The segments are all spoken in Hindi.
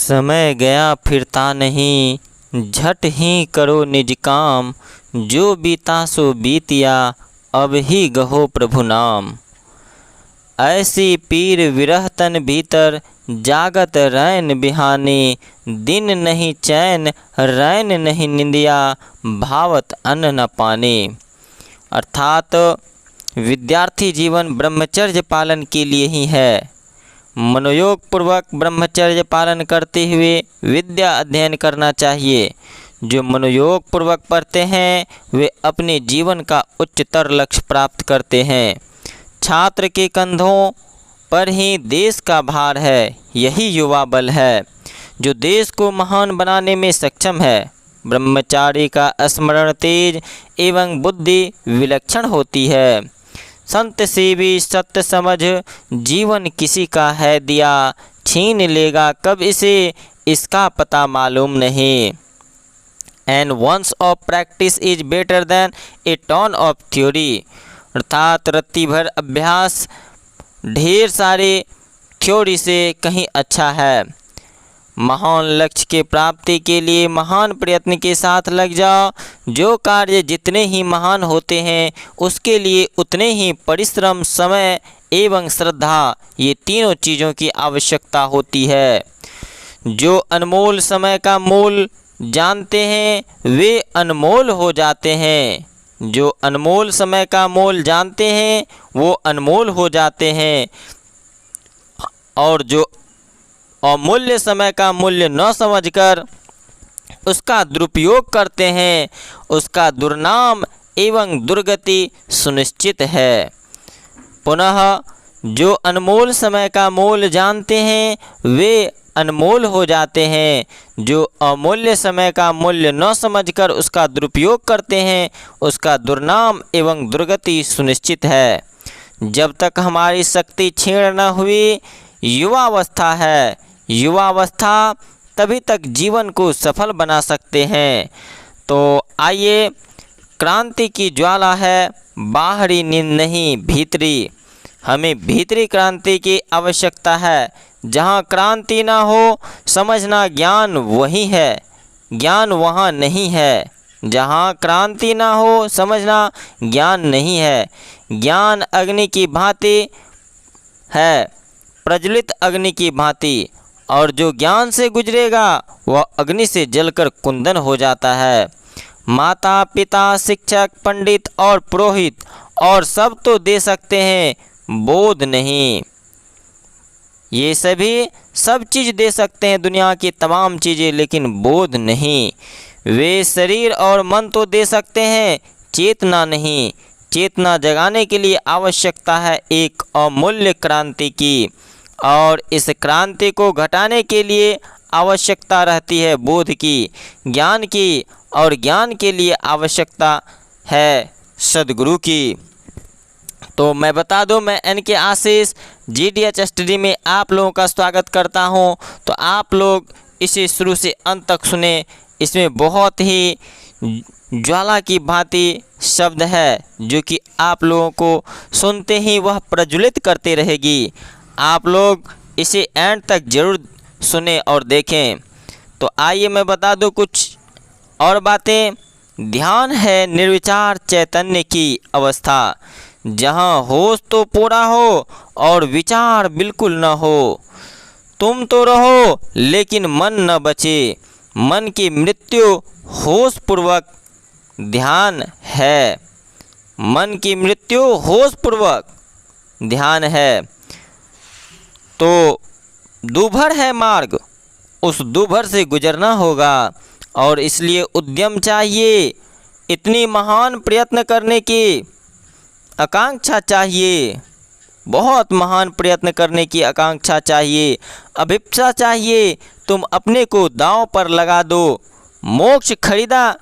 समय गया फिरता नहीं, झट ही करो निज काम। जो बीता सो बीतिया, अब ही गहो प्रभु नाम। ऐसी पीर विरह तन भीतर, जागत रैन बिहानी। दिन नहीं चैन, रैन नहीं निंदिया, भावत अन्न न पानी। अर्थात विद्यार्थी जीवन ब्रह्मचर्य पालन के लिए ही है। मनोयोग पूर्वक ब्रह्मचर्य पालन करते हुए विद्या अध्ययन करना चाहिए। जो मनोयोग पूर्वक पढ़ते हैं वे अपने जीवन का उच्चतर लक्ष्य प्राप्त करते हैं। छात्र के कंधों पर ही देश का भार है, यही युवा बल है जो देश को महान बनाने में सक्षम है। ब्रह्मचारी का स्मरण तेज एवं बुद्धि विलक्षण होती है। संत सेवी सत्य समझ, जीवन किसी का है दिया। छीन लेगा कब इसे, इसका पता मालूम नहीं। And once of practice is better than a ton of theory. अर्थात रत्ती भर अभ्यास ढेर सारे थ्योरी से कहीं अच्छा है। महान लक्ष्य के प्राप्ति के लिए महान प्रयत्न के साथ लग जाओ। जो कार्य जितने ही महान होते हैं उसके लिए उतने ही परिश्रम, समय एवं श्रद्धा, ये तीनों चीज़ों की आवश्यकता होती है। जो अनमोल समय का मूल जानते हैं वे अनमोल हो जाते हैं। जो अनमोल समय का मोल जानते हैं वो अनमोल हो जाते हैं। और जो अमूल्य समय का मूल्य न समझकर उसका दुरुपयोग करते हैं उसका दुर्नाम एवं दुर्गति सुनिश्चित है। पुनः जो अनमोल समय का मोल जानते हैं वे अनमोल हो जाते हैं। जो अमूल्य समय का मूल्य न समझकर उसका दुरुपयोग करते हैं उसका दुर्नाम एवं दुर्गति सुनिश्चित है। जब तक हमारी शक्ति क्षीण न हुई युवावस्था है। युवावस्था तभी तक जीवन को सफल बना सकते हैं। तो आइए, क्रांति की ज्वाला है, बाहरी नींद नहीं भीतरी। हमें भीतरी क्रांति की आवश्यकता है। जहाँ क्रांति ना हो समझना ज्ञान वही है, ज्ञान वहाँ नहीं है। जहाँ क्रांति ना हो समझना ज्ञान नहीं है। ज्ञान अग्नि की भांति है, प्रज्वलित अग्नि की भांति, और जो ज्ञान से गुजरेगा वह अग्नि से जलकर कुंदन हो जाता है। माता पिता शिक्षक पंडित और पुरोहित और सब तो दे सकते हैं, बोध नहीं। ये सभी सब चीज़ दे सकते हैं, दुनिया की तमाम चीज़ें, लेकिन बोध नहीं। वे शरीर और मन तो दे सकते हैं, चेतना नहीं। चेतना जगाने के लिए आवश्यकता है एक अमूल्य क्रांति की, और इस क्रांति को घटाने के लिए आवश्यकता रहती है बोध की, ज्ञान की, और ज्ञान के लिए आवश्यकता है सद्गुरु की। तो मैं बता दूं, मैं एनके आशीष GDH स्टडी में आप लोगों का स्वागत करता हूं। तो आप लोग इसे शुरू से अंत तक सुने। इसमें बहुत ही ज्वाला की भांति शब्द है जो कि आप लोगों को सुनते ही वह प्रज्वलित करते रहेगी। आप लोग इसे एंड तक जरूर सुने और देखें। तो आइए मैं बता दूं कुछ और बातें। ध्यान है निर्विचार चैतन्य की अवस्था, जहाँ होश तो पूरा हो और विचार बिल्कुल न हो। तुम तो रहो लेकिन मन न बचे। मन की मृत्यु होश पूर्वक ध्यान है। मन की मृत्यु होश पूर्वक ध्यान है। तो दूभर है मार्ग, उस दूभर से गुजरना होगा, और इसलिए उद्यम चाहिए। इतनी महान प्रयत्न करने की आकांक्षा चाहिए, बहुत महान प्रयत्न करने की आकांक्षा चाहिए, अभिप्सा चाहिए। तुम अपने को दांव पर लगा दो। मोक्ष खरीदा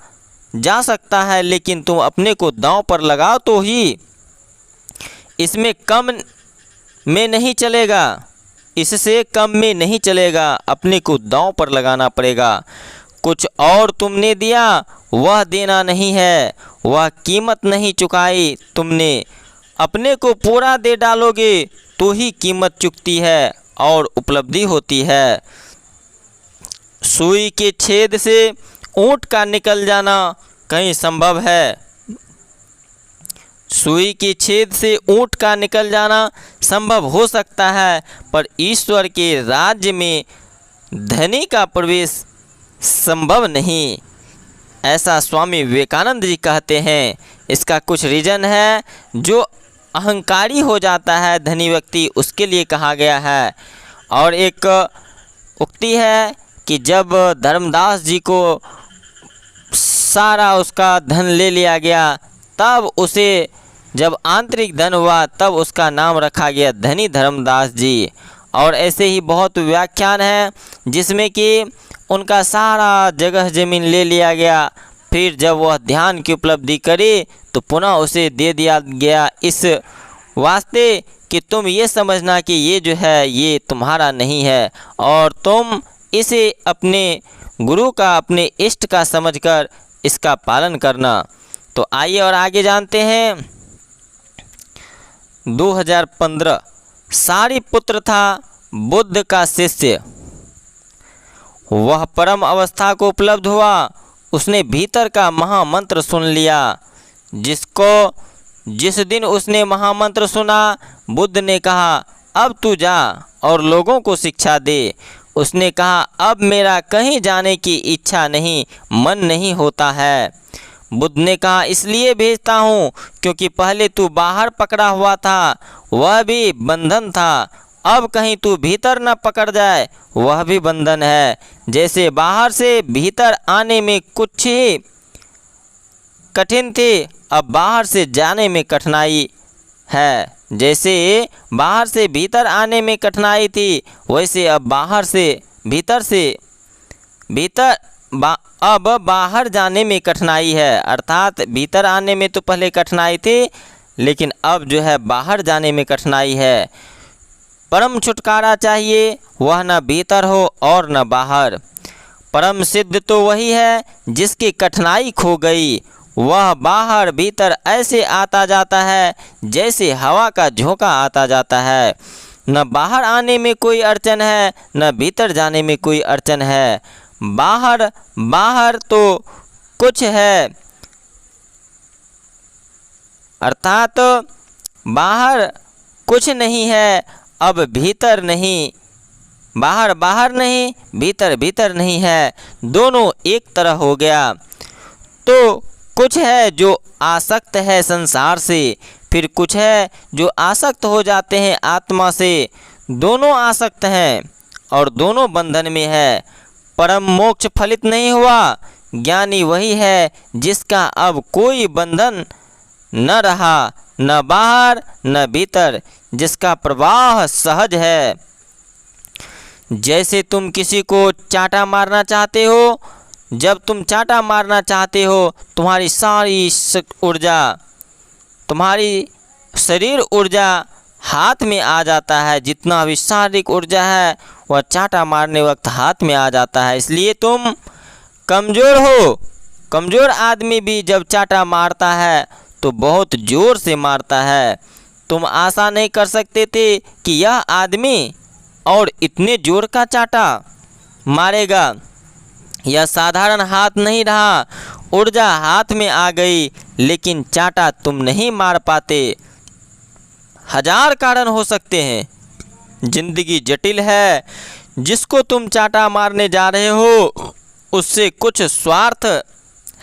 जा सकता है, लेकिन तुम अपने को दांव पर लगाओ तो ही। इसमें कम में नहीं चलेगा, इससे कम में नहीं चलेगा। अपने को दांव पर लगाना पड़ेगा। कुछ और तुमने दिया वह देना नहीं है, वह कीमत नहीं चुकाई तुमने। अपने को पूरा दे डालोगे तो ही कीमत चुकती है और उपलब्धि होती है। सुई के छेद से ऊंट का निकल जाना कहीं संभव है? सुई के छेद से ऊंट का निकल जाना संभव हो सकता है, पर ईश्वर के राज्य में धनी का प्रवेश संभव नहीं, ऐसा स्वामी विवेकानंद जी कहते हैं। इसका कुछ रीज़न है। जो अहंकारी हो जाता है धनी व्यक्ति, उसके लिए कहा गया है। और एक उक्ति है कि जब धर्मदास जी को सारा उसका धन ले लिया गया, तब उसे जब आंतरिक धन हुआ तब उसका नाम रखा गया धनी धर्मदास जी। और ऐसे ही बहुत व्याख्यान हैं जिसमें कि उनका सारा जगह ज़मीन ले लिया गया, फिर जब वह ध्यान की उपलब्धि करे तो पुनः उसे दे दिया गया, इस वास्ते कि तुम ये समझना कि ये जो है ये तुम्हारा नहीं है और तुम इसे अपने गुरु का, अपने इष्ट का समझकर इसका पालन करना। तो आइए और आगे जानते हैं। 2015 सारिपुत्र था बुद्ध का शिष्य। वह परम अवस्था को उपलब्ध हुआ। उसने भीतर का महामंत्र सुन लिया। जिस दिन उसने महामंत्र सुना, बुद्ध ने कहा, अब तू जा और लोगों को शिक्षा दे। उसने कहा, अब मेरा कहीं जाने की इच्छा नहीं, मन नहीं होता है। बुद्ध ने कहा, इसलिए भेजता हूँ क्योंकि पहले तू बाहर पकड़ा हुआ था, वह भी बंधन था। अब कहीं तू भीतर न पकड़ जाए, वह भी बंधन है। जैसे बाहर से भीतर आने में कुछ ही कठिन थी, अब बाहर से जाने में कठिनाई है। जैसे बाहर से भीतर आने में कठिनाई थी, वैसे अब अब बाहर जाने में कठिनाई है। अर्थात भीतर आने में तो पहले कठिनाई थी, लेकिन अब जो है बाहर जाने में कठिनाई है। परम छुटकारा चाहिए, वह न भीतर हो और न बाहर। परम सिद्ध तो वही है जिसकी कठिनाई खो गई। वह बाहर भीतर ऐसे आता जाता है जैसे हवा का झोंका आता जाता है। न बाहर आने में कोई अड़चन है, न भीतर जाने में कोई अड़चन है। बाहर तो कुछ है, अर्थात बाहर कुछ नहीं है, अब भीतर नहीं। बाहर नहीं, भीतर नहीं है, दोनों एक तरह हो गया। तो कुछ है जो आसक्त है संसार से, फिर कुछ है जो आसक्त हो जाते हैं आत्मा से। दोनों आसक्त हैं और दोनों बंधन में है। परम मोक्ष फलित नहीं हुआ। ज्ञानी वही है जिसका अब कोई बंधन न रहा, न बाहर न भीतर, जिसका प्रवाह सहज है। जैसे तुम किसी को चांटा मारना चाहते हो, जब तुम चांटा मारना चाहते हो, तुम्हारी सारी ऊर्जा, तुम्हारी शरीर ऊर्जा हाथ में आ जाता है। जितना भी शारीरिक ऊर्जा है वह चांटा मारने वक्त हाथ में आ जाता है। इसलिए तुम कमज़ोर हो। कमज़ोर आदमी भी जब चांटा मारता है तो बहुत ज़ोर से मारता है। तुम आशा नहीं कर सकते थे कि यह आदमी और इतने ज़ोर का चांटा मारेगा। यह साधारण हाथ नहीं रहा, ऊर्जा हाथ में आ गई, लेकिन चांटा तुम नहीं मार पाते। हजार कारण हो सकते हैं, जिंदगी जटिल है। जिसको तुम चांटा मारने जा रहे हो उससे कुछ स्वार्थ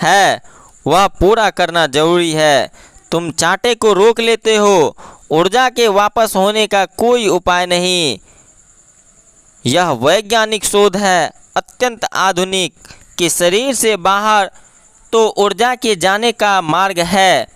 है, वह पूरा करना जरूरी है। तुम चांटे को रोक लेते हो, ऊर्जा के वापस होने का कोई उपाय नहीं। यह वैज्ञानिक शोध है, अत्यंत आधुनिक, कि शरीर से बाहर तो ऊर्जा के जाने का मार्ग है।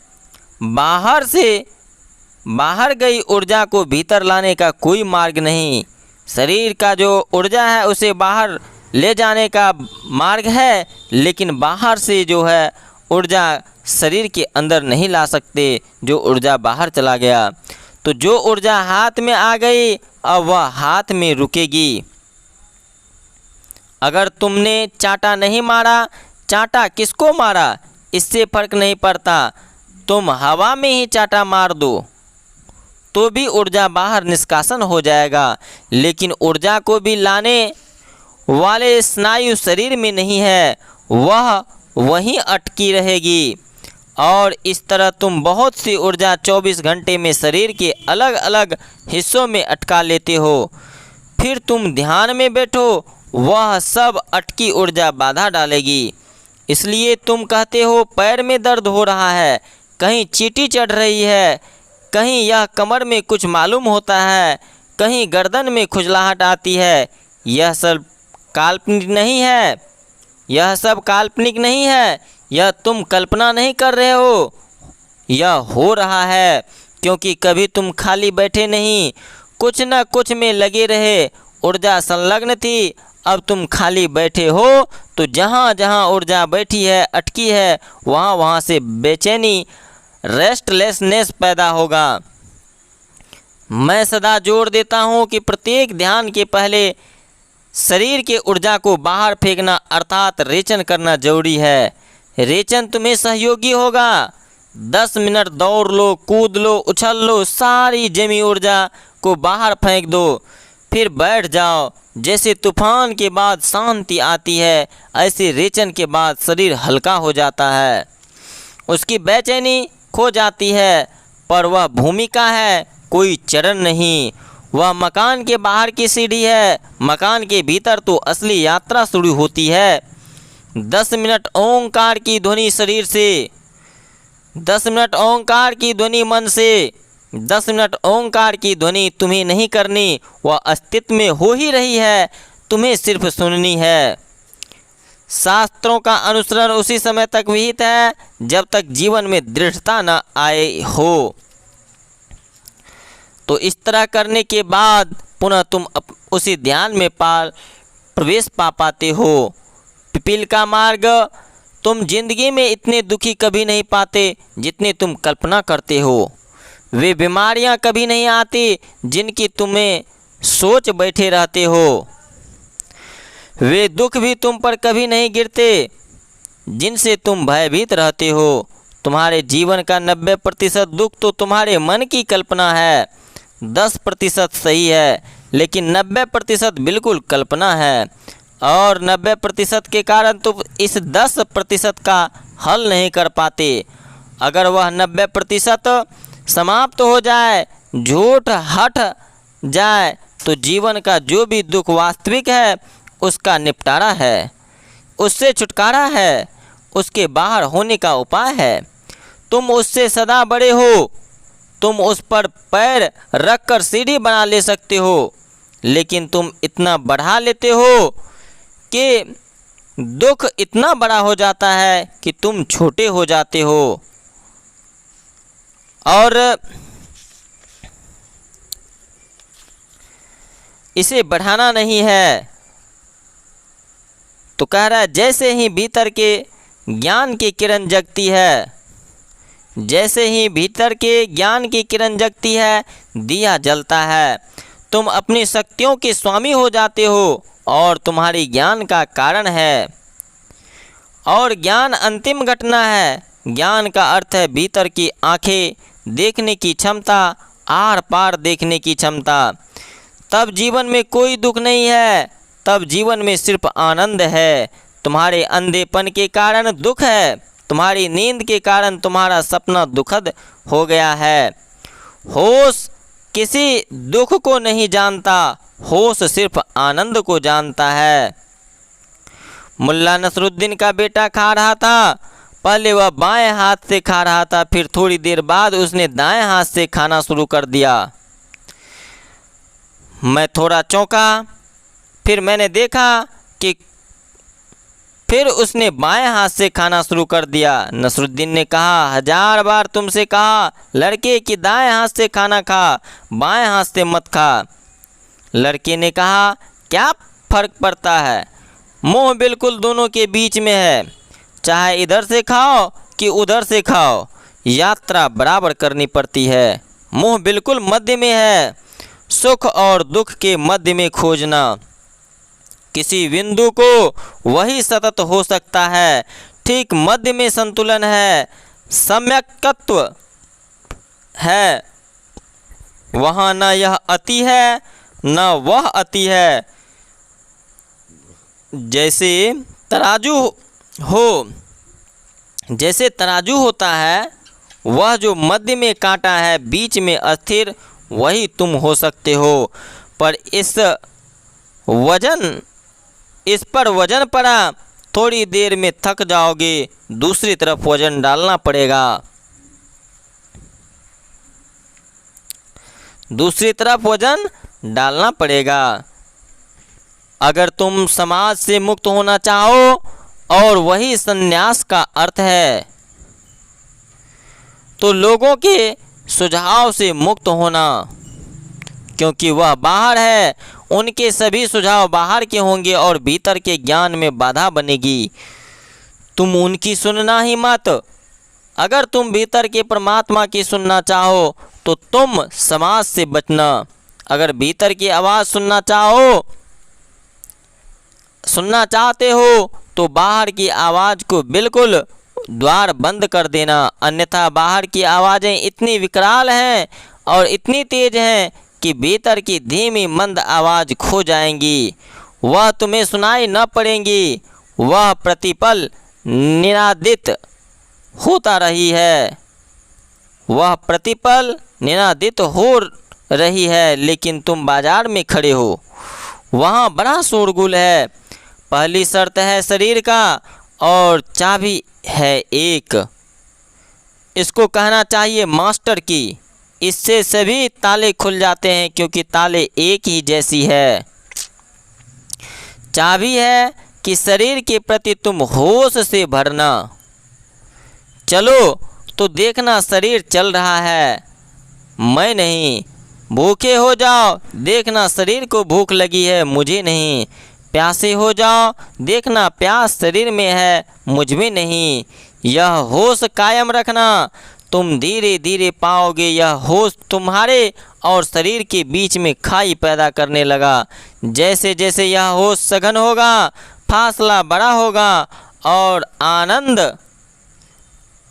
बाहर गई ऊर्जा को भीतर लाने का कोई मार्ग नहीं। शरीर का जो ऊर्जा है उसे बाहर ले जाने का मार्ग है, लेकिन बाहर से जो है ऊर्जा शरीर के अंदर नहीं ला सकते, जो ऊर्जा बाहर चला गया। तो जो ऊर्जा हाथ में आ गई अब वह हाथ में रुकेगी। अगर तुमने चांटा नहीं मारा, चांटा किसको मारा इससे फर्क नहीं पड़ता। तुम हवा में ही चांटा मार दो तो भी ऊर्जा बाहर निष्कासन हो जाएगा, लेकिन ऊर्जा को भी लाने, वाले स्नायु शरीर में नहीं है, वह वहीं अटकी रहेगी। और इस तरह तुम बहुत सी ऊर्जा 24 घंटे में शरीर के अलग अलग हिस्सों में अटका लेते हो। फिर तुम ध्यान में बैठो, वह सब अटकी ऊर्जा बाधा डालेगी। इसलिए तुम कहते हो पैर में दर्द हो रहा है, कहीं चींटी चढ़ रही है, कहीं यह कमर में कुछ मालूम होता है, कहीं गर्दन में खुजलाहट आती है। यह सब काल्पनिक नहीं है, यह सब काल्पनिक नहीं है, यह तुम कल्पना नहीं कर रहे हो, यह हो रहा है। क्योंकि कभी तुम खाली बैठे नहीं, कुछ न कुछ में लगे रहे, ऊर्जा संलग्न थी। अब तुम खाली बैठे हो तो जहाँ जहाँ ऊर्जा बैठी है, अटकी है, वहाँ वहाँ से बेचैनी, रेस्टलेसनेस पैदा होगा। मैं सदा जोर देता हूँ कि प्रत्येक ध्यान के पहले शरीर के ऊर्जा को बाहर फेंकना अर्थात रेचन करना जरूरी है। रेचन तुम्हें सहयोगी होगा। 10 मिनट दौड़ लो, कूद लो, उछल लो, सारी जमी ऊर्जा को बाहर फेंक दो, फिर बैठ जाओ। जैसे तूफान के बाद शांति आती है, ऐसे रेचन के बाद शरीर हल्का हो जाता है, उसकी बेचैनी खो जाती है। पर वह भूमिका है, कोई चरण नहीं। वह मकान के बाहर की सीढ़ी है, मकान के भीतर तो असली यात्रा शुरू होती है। 10 मिनट ओंकार की ध्वनि शरीर से, 10 मिनट ओंकार की ध्वनि मन से, 10 मिनट ओंकार की ध्वनि तुम्हें नहीं करनी, वह अस्तित्व में हो ही रही है, तुम्हें सिर्फ सुननी है। शास्त्रों का अनुसरण उसी समय तक विहित है जब तक जीवन में दृढ़ता न आए हो। तो इस तरह करने के बाद पुनः तुम उसी ध्यान में प्रवेश पा पाते हो। पिपील का मार्ग, तुम जिंदगी में इतने दुखी कभी नहीं पाते जितने तुम कल्पना करते हो। वे बीमारियां कभी नहीं आती जिनकी तुम्हें सोच बैठे रहते हो। वे दुख भी तुम पर कभी नहीं गिरते जिनसे तुम भयभीत रहते हो। तुम्हारे जीवन का 90% दुख तो तुम्हारे मन की कल्पना है। 10% सही है, लेकिन 90% बिल्कुल कल्पना है। और 90% के कारण तुम इस 10% का हल नहीं कर पाते। अगर वह 90% समाप्त हो जाए, झूठ हट जाए, तो जीवन का जो भी दुख वास्तविक है उसका निपटारा है, उससे छुटकारा है, उसके बाहर होने का उपाय है। तुम उससे सदा बड़े हो। तुम उस पर पैर रखकर सीढ़ी बना ले सकते हो, लेकिन तुम इतना बढ़ा लेते हो कि दुख इतना बड़ा हो जाता है कि तुम छोटे हो जाते हो। और इसे बढ़ाना नहीं है। तो कह रहा है, जैसे ही भीतर के ज्ञान की किरण जगती है, जैसे ही भीतर के ज्ञान की किरण जगती है, दिया जलता है। तुम अपनी शक्तियों के स्वामी हो जाते हो और तुम्हारी ज्ञान का कारण है। और ज्ञान अंतिम घटना है। ज्ञान का अर्थ है भीतर की आंखें देखने की क्षमता, आर पार देखने की क्षमता। तब जीवन में कोई दुख नहीं है, तब जीवन में सिर्फ आनंद है। तुम्हारे अंधेपन के कारण दुख है, तुम्हारी नींद के कारण तुम्हारा सपना दुखद हो गया है। होश किसी दुख को नहीं जानता, होश सिर्फ आनंद को जानता है। मुल्ला नसरुद्दीन का बेटा खा रहा था। पहले वह बाएं हाथ से खा रहा था, फिर थोड़ी देर बाद उसने दाएं हाथ से खाना शुरू कर दिया। मैं थोड़ा चौंका, फिर मैंने देखा कि फिर उसने बाएं हाथ से खाना शुरू कर दिया। नसरुद्दीन ने कहा, 1000 बार तुमसे कहा लड़के कि दाएं हाथ से खाना खा, बाएं हाथ से मत खा। लड़के ने कहा, क्या फ़र्क पड़ता है, मुंह बिल्कुल दोनों के बीच में है, चाहे इधर से खाओ कि उधर से खाओ, यात्रा बराबर करनी पड़ती है। मुंह बिल्कुल मध्य में है। सुख और दुख के मध्य में खोजना, किसी बिंदु को वही सतत हो सकता है। ठीक मध्य में संतुलन है, सम्यकत्व है। वहाँ न यह अति है न वह अति है। जैसे तराजू हो, जैसे तराजू होता है, वह जो मध्य में कांटा है, बीच में अस्थिर, वही तुम हो सकते हो। पर इस पर वजन पड़ा, थोड़ी देर में थक जाओगे, दूसरी तरफ वजन डालना पड़ेगा। दूसरी तरफ वजन डालना पड़ेगा। अगर तुम समाज से मुक्त होना चाहो, और वही संन्यास का अर्थ है, तो लोगों के सुझाव से मुक्त होना, क्योंकि वह बाहर है। उनके सभी सुझाव बाहर के होंगे और भीतर के ज्ञान में बाधा बनेगी। तुम उनकी सुनना ही मत। अगर तुम भीतर के परमात्मा की सुनना चाहो तो तुम समाज से बचना। अगर भीतर की आवाज़ सुनना चाहते हो तो बाहर की आवाज़ को बिल्कुल द्वार बंद कर देना, अन्यथा बाहर की आवाज़ें इतनी विकराल हैं और इतनी तेज हैं कि भीतर की धीमी मंद आवाज़ खो जाएंगी। वह तुम्हें सुनाई न पड़ेंगी। वह प्रतिपल निनादित होता रही है, वह प्रतिपल निनादित हो रही है, लेकिन तुम बाजार में खड़े हो, वहाँ बड़ा शोरगुल है। पहली शर्त है शरीर का और चाबी है एक। इसको कहना चाहिए मास्टर की। इससे सभी ताले खुल जाते हैं, क्योंकि ताले एक ही जैसी है। चाबी है कि शरीर के प्रति तुम होश से भरना। चलो तो देखना शरीर चल रहा है, मैं नहीं। भूखे हो जाओ, देखना शरीर को भूख लगी है, मुझे नहीं। प्यासे हो जाओ, देखना प्यास शरीर में है, मुझ में नहीं। यह होश कायम रखना, तुम धीरे धीरे पाओगे यह होश तुम्हारे और शरीर के बीच में खाई पैदा करने लगा। जैसे जैसे यह होश सघन होगा, फासला बड़ा होगा और आनंद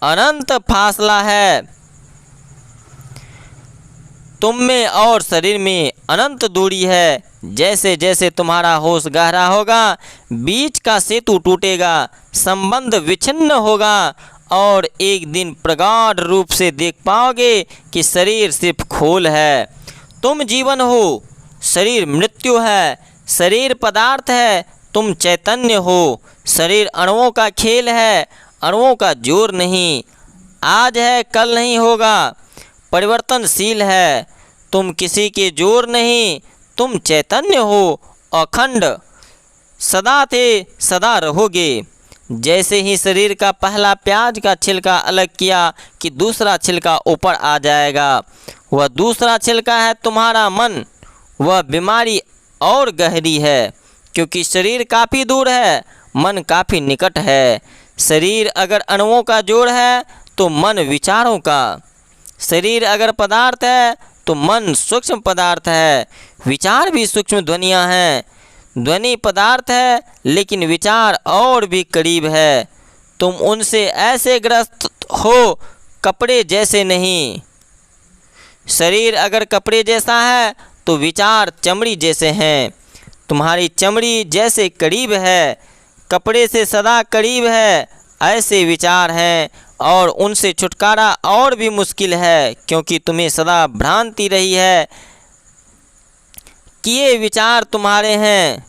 अनंत फासला है। तुम में और शरीर में अनंत दूरी है। जैसे जैसे तुम्हारा होश गहरा होगा, बीच का सेतु टूटेगा, संबंध विच्छिन्न होगा और एक दिन प्रगाढ़ रूप से देख पाओगे कि शरीर सिर्फ खोल है। तुम जीवन हो, शरीर मृत्यु है। शरीर पदार्थ है, तुम चैतन्य हो। शरीर अणुओं का खेल है, अणुओं का जोर नहीं। आज है कल नहीं होगा, परिवर्तनशील है। तुम किसी के जोर नहीं, तुम चैतन्य हो, अखंड, सदा थे सदा रहोगे। जैसे ही शरीर का पहला प्याज का छिलका अलग किया कि दूसरा छिलका ऊपर आ जाएगा। वह दूसरा छिलका है तुम्हारा मन। वह बीमारी और गहरी है, क्योंकि शरीर काफ़ी दूर है, मन काफ़ी निकट है। शरीर अगर अणुओं का जोड़ है तो मन विचारों का। शरीर अगर पदार्थ है तो मन सूक्ष्म पदार्थ है। विचार भी सूक्ष्म ध्वनियाँ हैं। ध्वनि पदार्थ है, लेकिन विचार और भी करीब है। तुम उनसे ऐसे ग्रस्त हो, कपड़े जैसे नहीं। शरीर अगर कपड़े जैसा है तो विचार चमड़ी जैसे हैं। तुम्हारी चमड़ी जैसे करीब है, कपड़े से सदा करीब है, ऐसे विचार हैं और उनसे छुटकारा और भी मुश्किल है, क्योंकि तुम्हें सदा भ्रांति रही है कि ये विचार तुम्हारे हैं।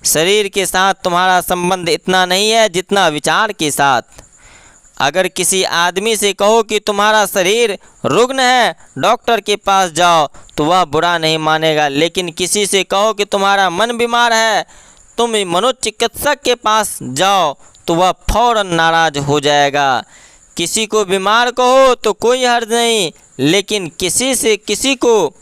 शरीर के साथ तुम्हारा संबंध इतना नहीं है जितना विचार के साथ। अगर किसी आदमी से कहो कि तुम्हारा शरीर रुग्ण है, डॉक्टर के पास जाओ, तो वह बुरा नहीं मानेगा। लेकिन किसी से कहो कि तुम्हारा मन बीमार है, तुम मनोचिकित्सक के पास जाओ, तो वह फौरन नाराज हो जाएगा। किसी को बीमार कहो तो कोई हर्ज नहीं, लेकिन किसी को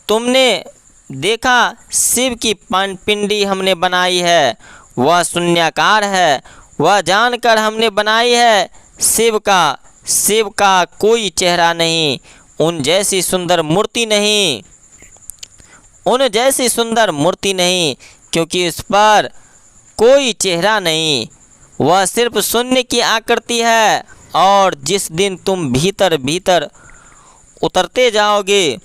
तुमने देखा शिव की पिंडी हमने बनाई है, वह शून्याकार है, वह जानकर हमने बनाई है। शिव का कोई चेहरा नहीं, उन जैसी सुंदर मूर्ति नहीं, क्योंकि उस पर कोई चेहरा नहीं। वह सिर्फ शून्य की आकृति है। और जिस दिन तुम भीतर भीतर उतरते जाओगे,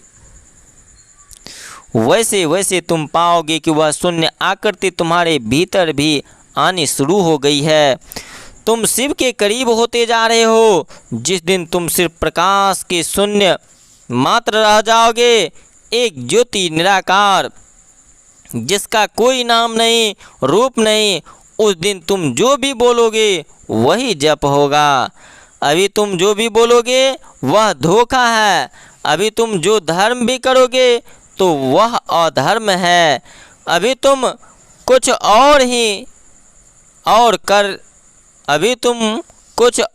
वैसे वैसे तुम पाओगे कि वह शून्य आकृति तुम्हारे भीतर भी आनी शुरू हो गई है। तुम शिव के करीब होते जा रहे हो। जिस दिन तुम सिर्फ प्रकाश के शून्य मात्र रह जाओगे, एक ज्योति निराकार जिसका कोई नाम नहीं, रूप नहीं, उस दिन तुम जो भी बोलोगे वही जप होगा। अभी तुम जो भी बोलोगे वह धोखा है। अभी तुम जो धर्म भी करोगे तो वह अधर्म है। अभी तुम कुछ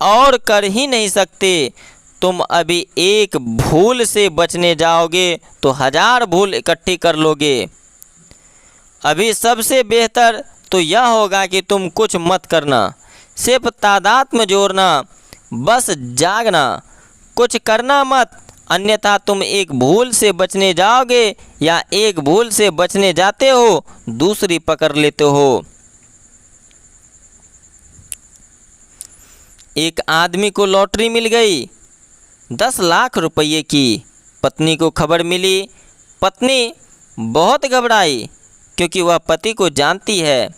और कर ही नहीं सकते। तुम अभी एक भूल से बचने जाओगे तो 1000 भूल इकट्ठी कर लोगे। अभी सबसे बेहतर तो यह होगा कि तुम कुछ मत करना, सिर्फ तादाद में जोड़ना, बस जागना, कुछ करना मत, अन्यथा तुम एक भूल से बचने जाओगे या एक भूल से बचने जाते हो दूसरी पकड़ लेते हो। एक आदमी को लॉटरी मिल गई 10 लाख रुपये की। पत्नी को खबर मिली। पत्नी बहुत घबराई क्योंकि वह पति को जानती है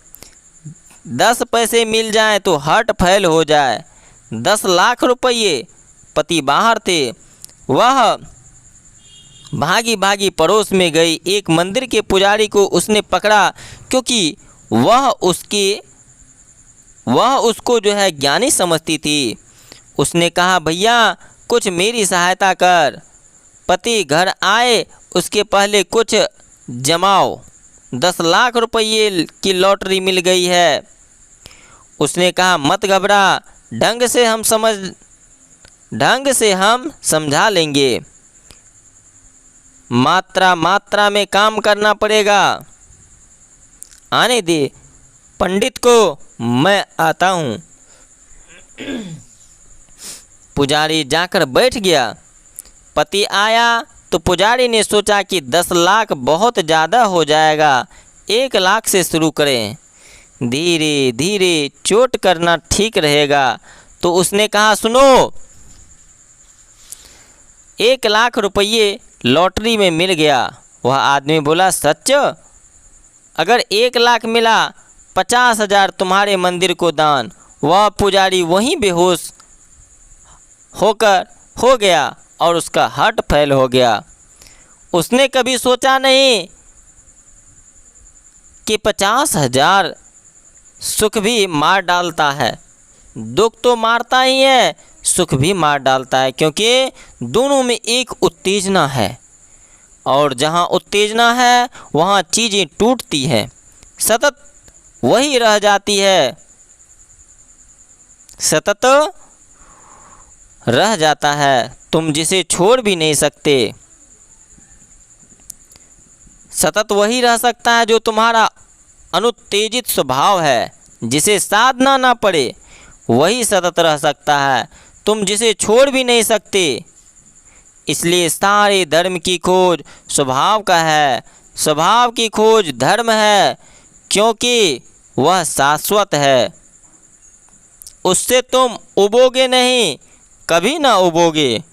10 पैसे मिल जाए तो हर्ट फैल हो जाए। 10 लाख रुपये। पति बाहर थे। वह भागी भागी पड़ोस में गई। एक मंदिर के पुजारी को उसने पकड़ा क्योंकि वह उसको जो है ज्ञानी समझती थी। उसने कहा, भैया कुछ मेरी सहायता कर। पति घर आए उसके पहले कुछ जमाओ, 10 लाख रुपये की लॉटरी मिल गई है। उसने कहा, मत घबरा, ढंग से हम समझा लेंगे। मात्रा में काम करना पड़ेगा। आने दे पंडित को, मैं आता हूँ। पुजारी जाकर बैठ गया। पति आया तो पुजारी ने सोचा कि 10 लाख बहुत ज़्यादा हो जाएगा, 1 लाख से शुरू करें, धीरे धीरे चोट करना ठीक रहेगा। तो उसने कहा, सुनो, 1 लाख रुपये लॉटरी में मिल गया। वह आदमी बोला, सच? अगर 1 लाख मिला, 50,000 तुम्हारे मंदिर को दान। वह पुजारी वहीं बेहोश हो गया और उसका हार्ट फेल हो गया। उसने कभी सोचा नहीं कि 50,000 सुख भी मार डालता है। दुख तो मारता ही है, सुख भी मार डालता है, क्योंकि दोनों में एक उत्तेजना है और जहाँ उत्तेजना है वहाँ चीज़ें टूटती हैं, सतत वही रह जाती है, सतत रह जाता है। तुम जिसे छोड़ भी नहीं सकते, सतत वही रह सकता है जो तुम्हारा अनुत्तेजित स्वभाव है। जिसे साधना ना पड़े वही सतत रह सकता है। तुम जिसे छोड़ भी नहीं सकते। इसलिए सारे धर्म की खोज स्वभाव का है, स्वभाव की खोज धर्म है, क्योंकि वह शाश्वत है। उससे तुम उबोगे नहीं, कभी ना उबोगे,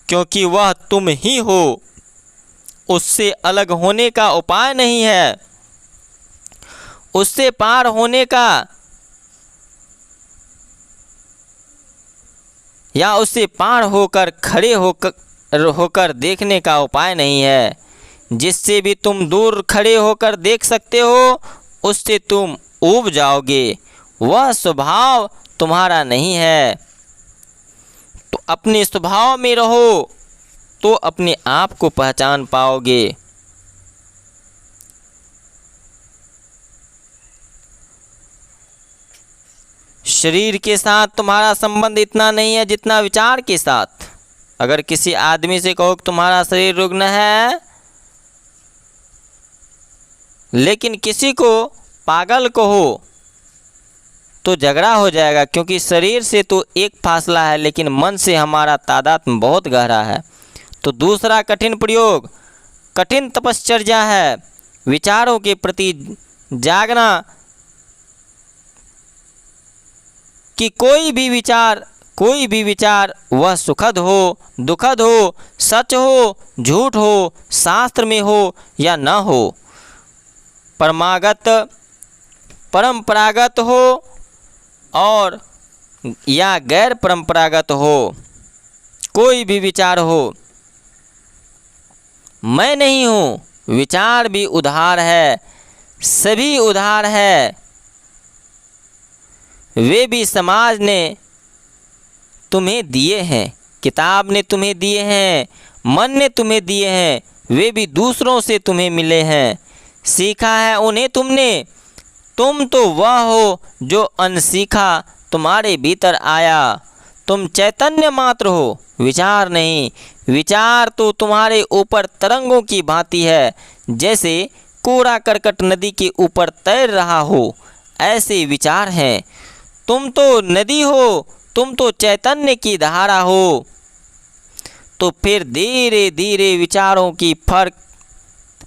क्योंकि वह तुम ही हो। उससे अलग होने का उपाय नहीं है। उससे पार होने का या उससे पार होकर खड़े होकर देखने का उपाय नहीं है। जिससे भी तुम दूर खड़े होकर देख सकते हो, उससे तुम ऊब जाओगे। वह स्वभाव तुम्हारा नहीं है। तो अपने स्वभाव में रहो तो अपने आप को पहचान पाओगे। शरीर के साथ तुम्हारा संबंध इतना नहीं है जितना विचार के साथ। अगर किसी आदमी से कहो कि तुम्हारा शरीर रुग्ण है, लेकिन किसी को पागल कहो तो झगड़ा हो जाएगा, क्योंकि शरीर से तो एक फासला है लेकिन मन से हमारा तादात्म्य बहुत गहरा है। तो दूसरा कठिन प्रयोग कठिन तपश्चर्या है। विचारों के प्रति जागना कि कोई भी विचार, कोई भी विचार, वह सुखद हो, दुखद हो, सच हो, झूठ हो, शास्त्र में हो या न हो, परंपरागत हो और या गैर परंपरागत हो, कोई भी विचार हो, मैं नहीं हूँ, विचार भी उधार है, सभी उधार है। वे भी समाज ने तुम्हें दिए हैं, किताब ने तुम्हें दिए हैं, मन ने तुम्हें दिए हैं, वे भी दूसरों से तुम्हें मिले हैं, सीखा है उन्हें तुमने। तुम तो वह हो जो अनसीखा तुम्हारे भीतर आया। तुम चैतन्य मात्र हो, विचार नहीं। विचार तो तुम्हारे ऊपर तरंगों की भांति है, जैसे कूड़ा करकट नदी के ऊपर तैर रहा हो, ऐसे विचार हैं। तुम तो नदी हो, तुम तो चैतन्य की धारा हो। तो फिर धीरे धीरे विचारों की फर्क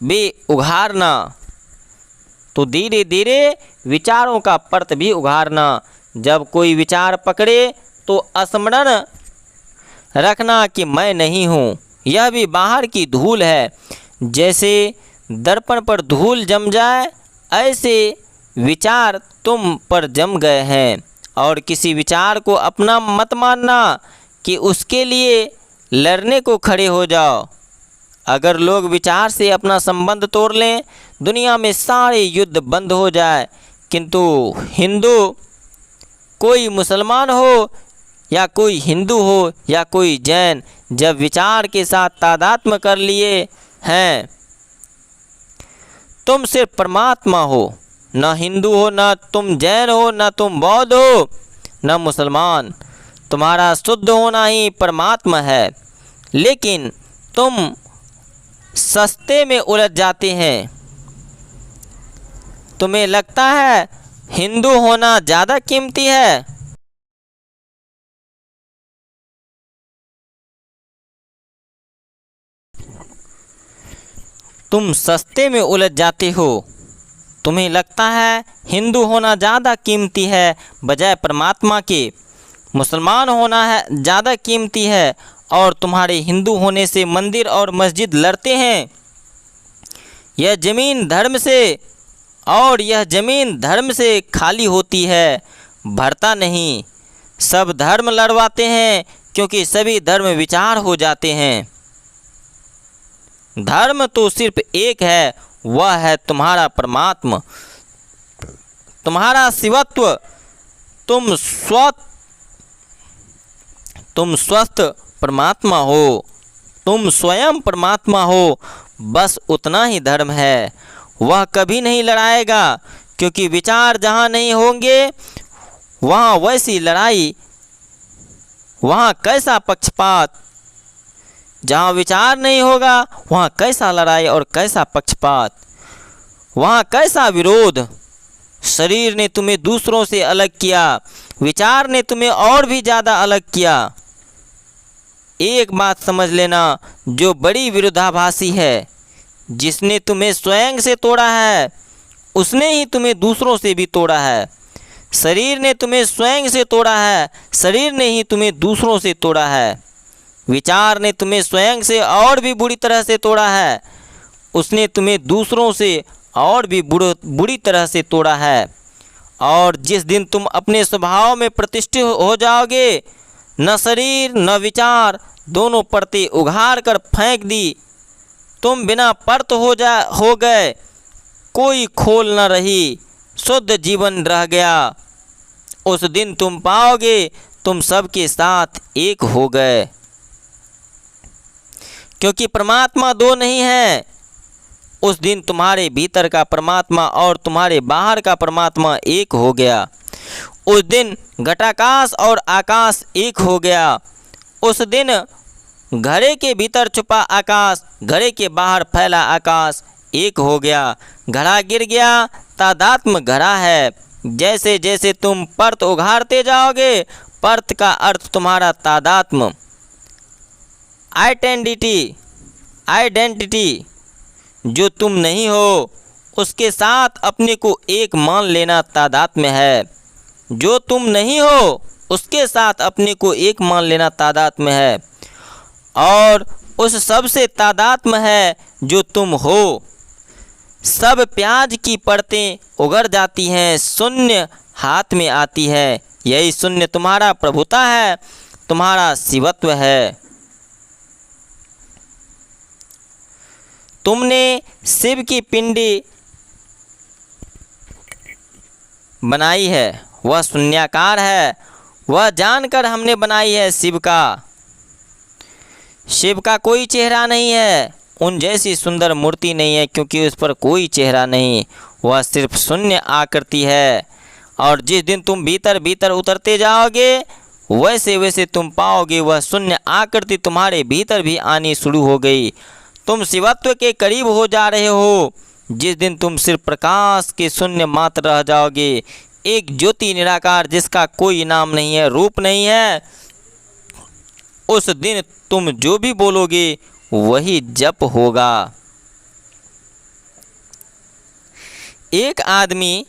भी उघारना, तो धीरे धीरे विचारों का पर्त भी उघारना। जब कोई विचार पकड़े तो स्मरण रखना कि मैं नहीं हूँ, यह भी बाहर की धूल है। जैसे दर्पण पर धूल जम जाए, ऐसे विचार तुम पर जम गए हैं। और किसी विचार को अपना मत मानना कि उसके लिए लड़ने को खड़े हो जाओ। अगर लोग विचार से अपना संबंध तोड़ लें, दुनिया में सारे युद्ध बंद हो जाए, किंतु हिंदू, कोई मुसलमान हो या कोई हिंदू हो या कोई जैन, जब विचार के साथ तादात्म्य कर लिए हैं, तुम सिर्फ परमात्मा हो। न हिंदू हो, न तुम जैन हो, न तुम बौद्ध हो, न मुसलमान। तुम्हारा शुद्ध होना ही परमात्मा है। लेकिन तुम सस्ते में उलझ जाते हैं। तुम्हें लगता है हिंदू होना ज़्यादा कीमती है। तुम सस्ते में उलझ जाते हो। तुम्हें लगता है हिंदू होना ज़्यादा कीमती है बजाय परमात्मा के। मुसलमान होना है ज़्यादा कीमती है, और तुम्हारे हिंदू होने से मंदिर और मस्जिद लड़ते हैं। यह ज़मीन धर्म से, और यह ज़मीन धर्म से खाली होती है, भरता नहीं। सब धर्म लड़वाते हैं क्योंकि सभी धर्म विचार हो जाते हैं। धर्म तो सिर्फ एक है, वह है तुम्हारा परमात्मा, तुम्हारा शिवत्व। तुम स्वस्थ परमात्मा हो, तुम स्वयं परमात्मा हो, बस उतना ही धर्म है। वह कभी नहीं लड़ाएगा, क्योंकि विचार जहाँ नहीं होंगे वहाँ वैसी लड़ाई, वहाँ कैसा पक्षपात। जहाँ विचार नहीं होगा वहाँ कैसा लड़ाई और कैसा पक्षपात, वहाँ कैसा विरोध। शरीर ने तुम्हें दूसरों से अलग किया, विचार ने तुम्हें और भी ज़्यादा अलग किया। एक बात समझ लेना जो बड़ी विरोधाभासी है, जिसने तुम्हें स्वयं से तोड़ा है उसने ही तुम्हें दूसरों से भी तोड़ा है। शरीर ने तुम्हें स्वयं से तोड़ा है, शरीर ने ही तुम्हें दूसरों से तोड़ा है। विचार ने तुम्हें स्वयं से और भी बुरी तरह से तोड़ा है, उसने तुम्हें दूसरों से और भी बुरी तरह से तोड़ा है। और जिस दिन तुम अपने स्वभाव में प्रतिष्ठित हो जाओगे, न शरीर न विचार दोनों परतें उघाड़ कर फेंक दी, तुम बिना परत हो गए, कोई खोल न रही, शुद्ध जीवन रह गया। उस दिन तुम पाओगे तुम सबके साथ एक हो गए, क्योंकि परमात्मा दो नहीं है। उस दिन तुम्हारे भीतर का परमात्मा और तुम्हारे बाहर का परमात्मा एक हो गया। उस दिन घटाकाश और आकाश एक हो गया। उस दिन घड़े के भीतर छुपा आकाश, घड़े के बाहर फैला आकाश एक हो गया। घड़ा गिर गया, तादात्म्य घड़ा है। जैसे जैसे तुम परत उघाड़ते जाओगे, परत का अर्थ तुम्हारा तादात्म्य, आइडेंटिटी जो तुम नहीं हो उसके साथ अपने को एक मान लेना तादात्म्य है। जो तुम नहीं हो उसके साथ अपने को एक मान लेना तादात्म्य है, और उस सब से तादात्म्य है जो तुम हो। सब प्याज की परतें उगड़ जाती हैं, शून्य हाथ में आती है। यही शून्य तुम्हारा प्रभुता है, तुम्हारा शिवत्व है। तुमने शिव की पिंडी बनाई है, वह शून्याकार है, वह जानकर हमने बनाई है शिव का कोई चेहरा नहीं है, उन जैसी सुंदर मूर्ति नहीं है, क्योंकि उस पर कोई चेहरा नहीं, वह सिर्फ शून्य आकृति है। और जिस दिन तुम भीतर भीतर उतरते जाओगे वैसे वैसे तुम पाओगे वह शून्य आकृति तुम्हारे भीतर भी आनी शुरू हो गई। तुम शिवत्व के करीब हो जा रहे हो। जिस दिन तुम सिर्फ प्रकाश के शून्य मात्र रह जाओगे, एक ज्योति निराकार जिसका कोई नाम नहीं है, रूप नहीं है, उस दिन तुम जो भी बोलोगे वही जप होगा। एक आदमी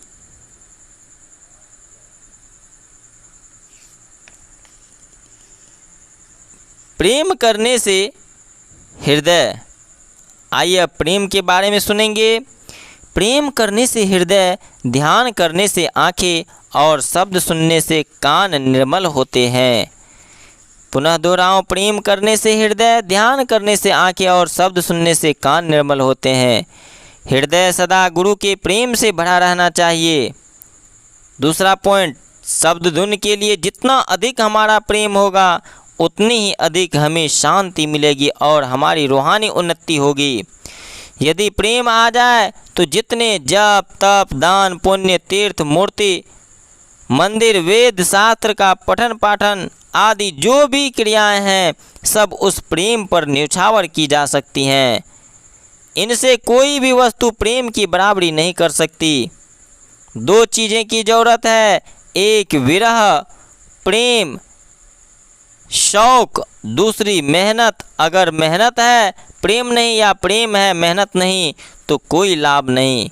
प्रेम करने से हृदय, आइए अब प्रेम के बारे में सुनेंगे। प्रेम करने से हृदय, ध्यान करने से आंखें और शब्द सुनने से कान निर्मल होते हैं। पुनः दोहराऊं, प्रेम करने से हृदय, ध्यान करने से आंखें और शब्द सुनने से कान निर्मल होते हैं। हृदय सदा गुरु के प्रेम से भरा रहना चाहिए। दूसरा पॉइंट, शब्द धुन के लिए जितना अधिक हमारा प्रेम होगा उतनी ही अधिक हमें शांति मिलेगी और हमारी रूहानी उन्नति होगी। यदि प्रेम आ जाए तो जितने जप तप दान पुण्य तीर्थ मूर्ति मंदिर वेद शास्त्र का पठन पाठन आदि जो भी क्रियाएं हैं सब उस प्रेम पर न्यौछावर की जा सकती हैं। इनसे कोई भी वस्तु प्रेम की बराबरी नहीं कर सकती। दो चीज़ें की ज़रूरत है, एक विरह प्रेम शौक, दूसरी मेहनत। अगर मेहनत है प्रेम नहीं या प्रेम है मेहनत नहीं तो कोई लाभ नहीं।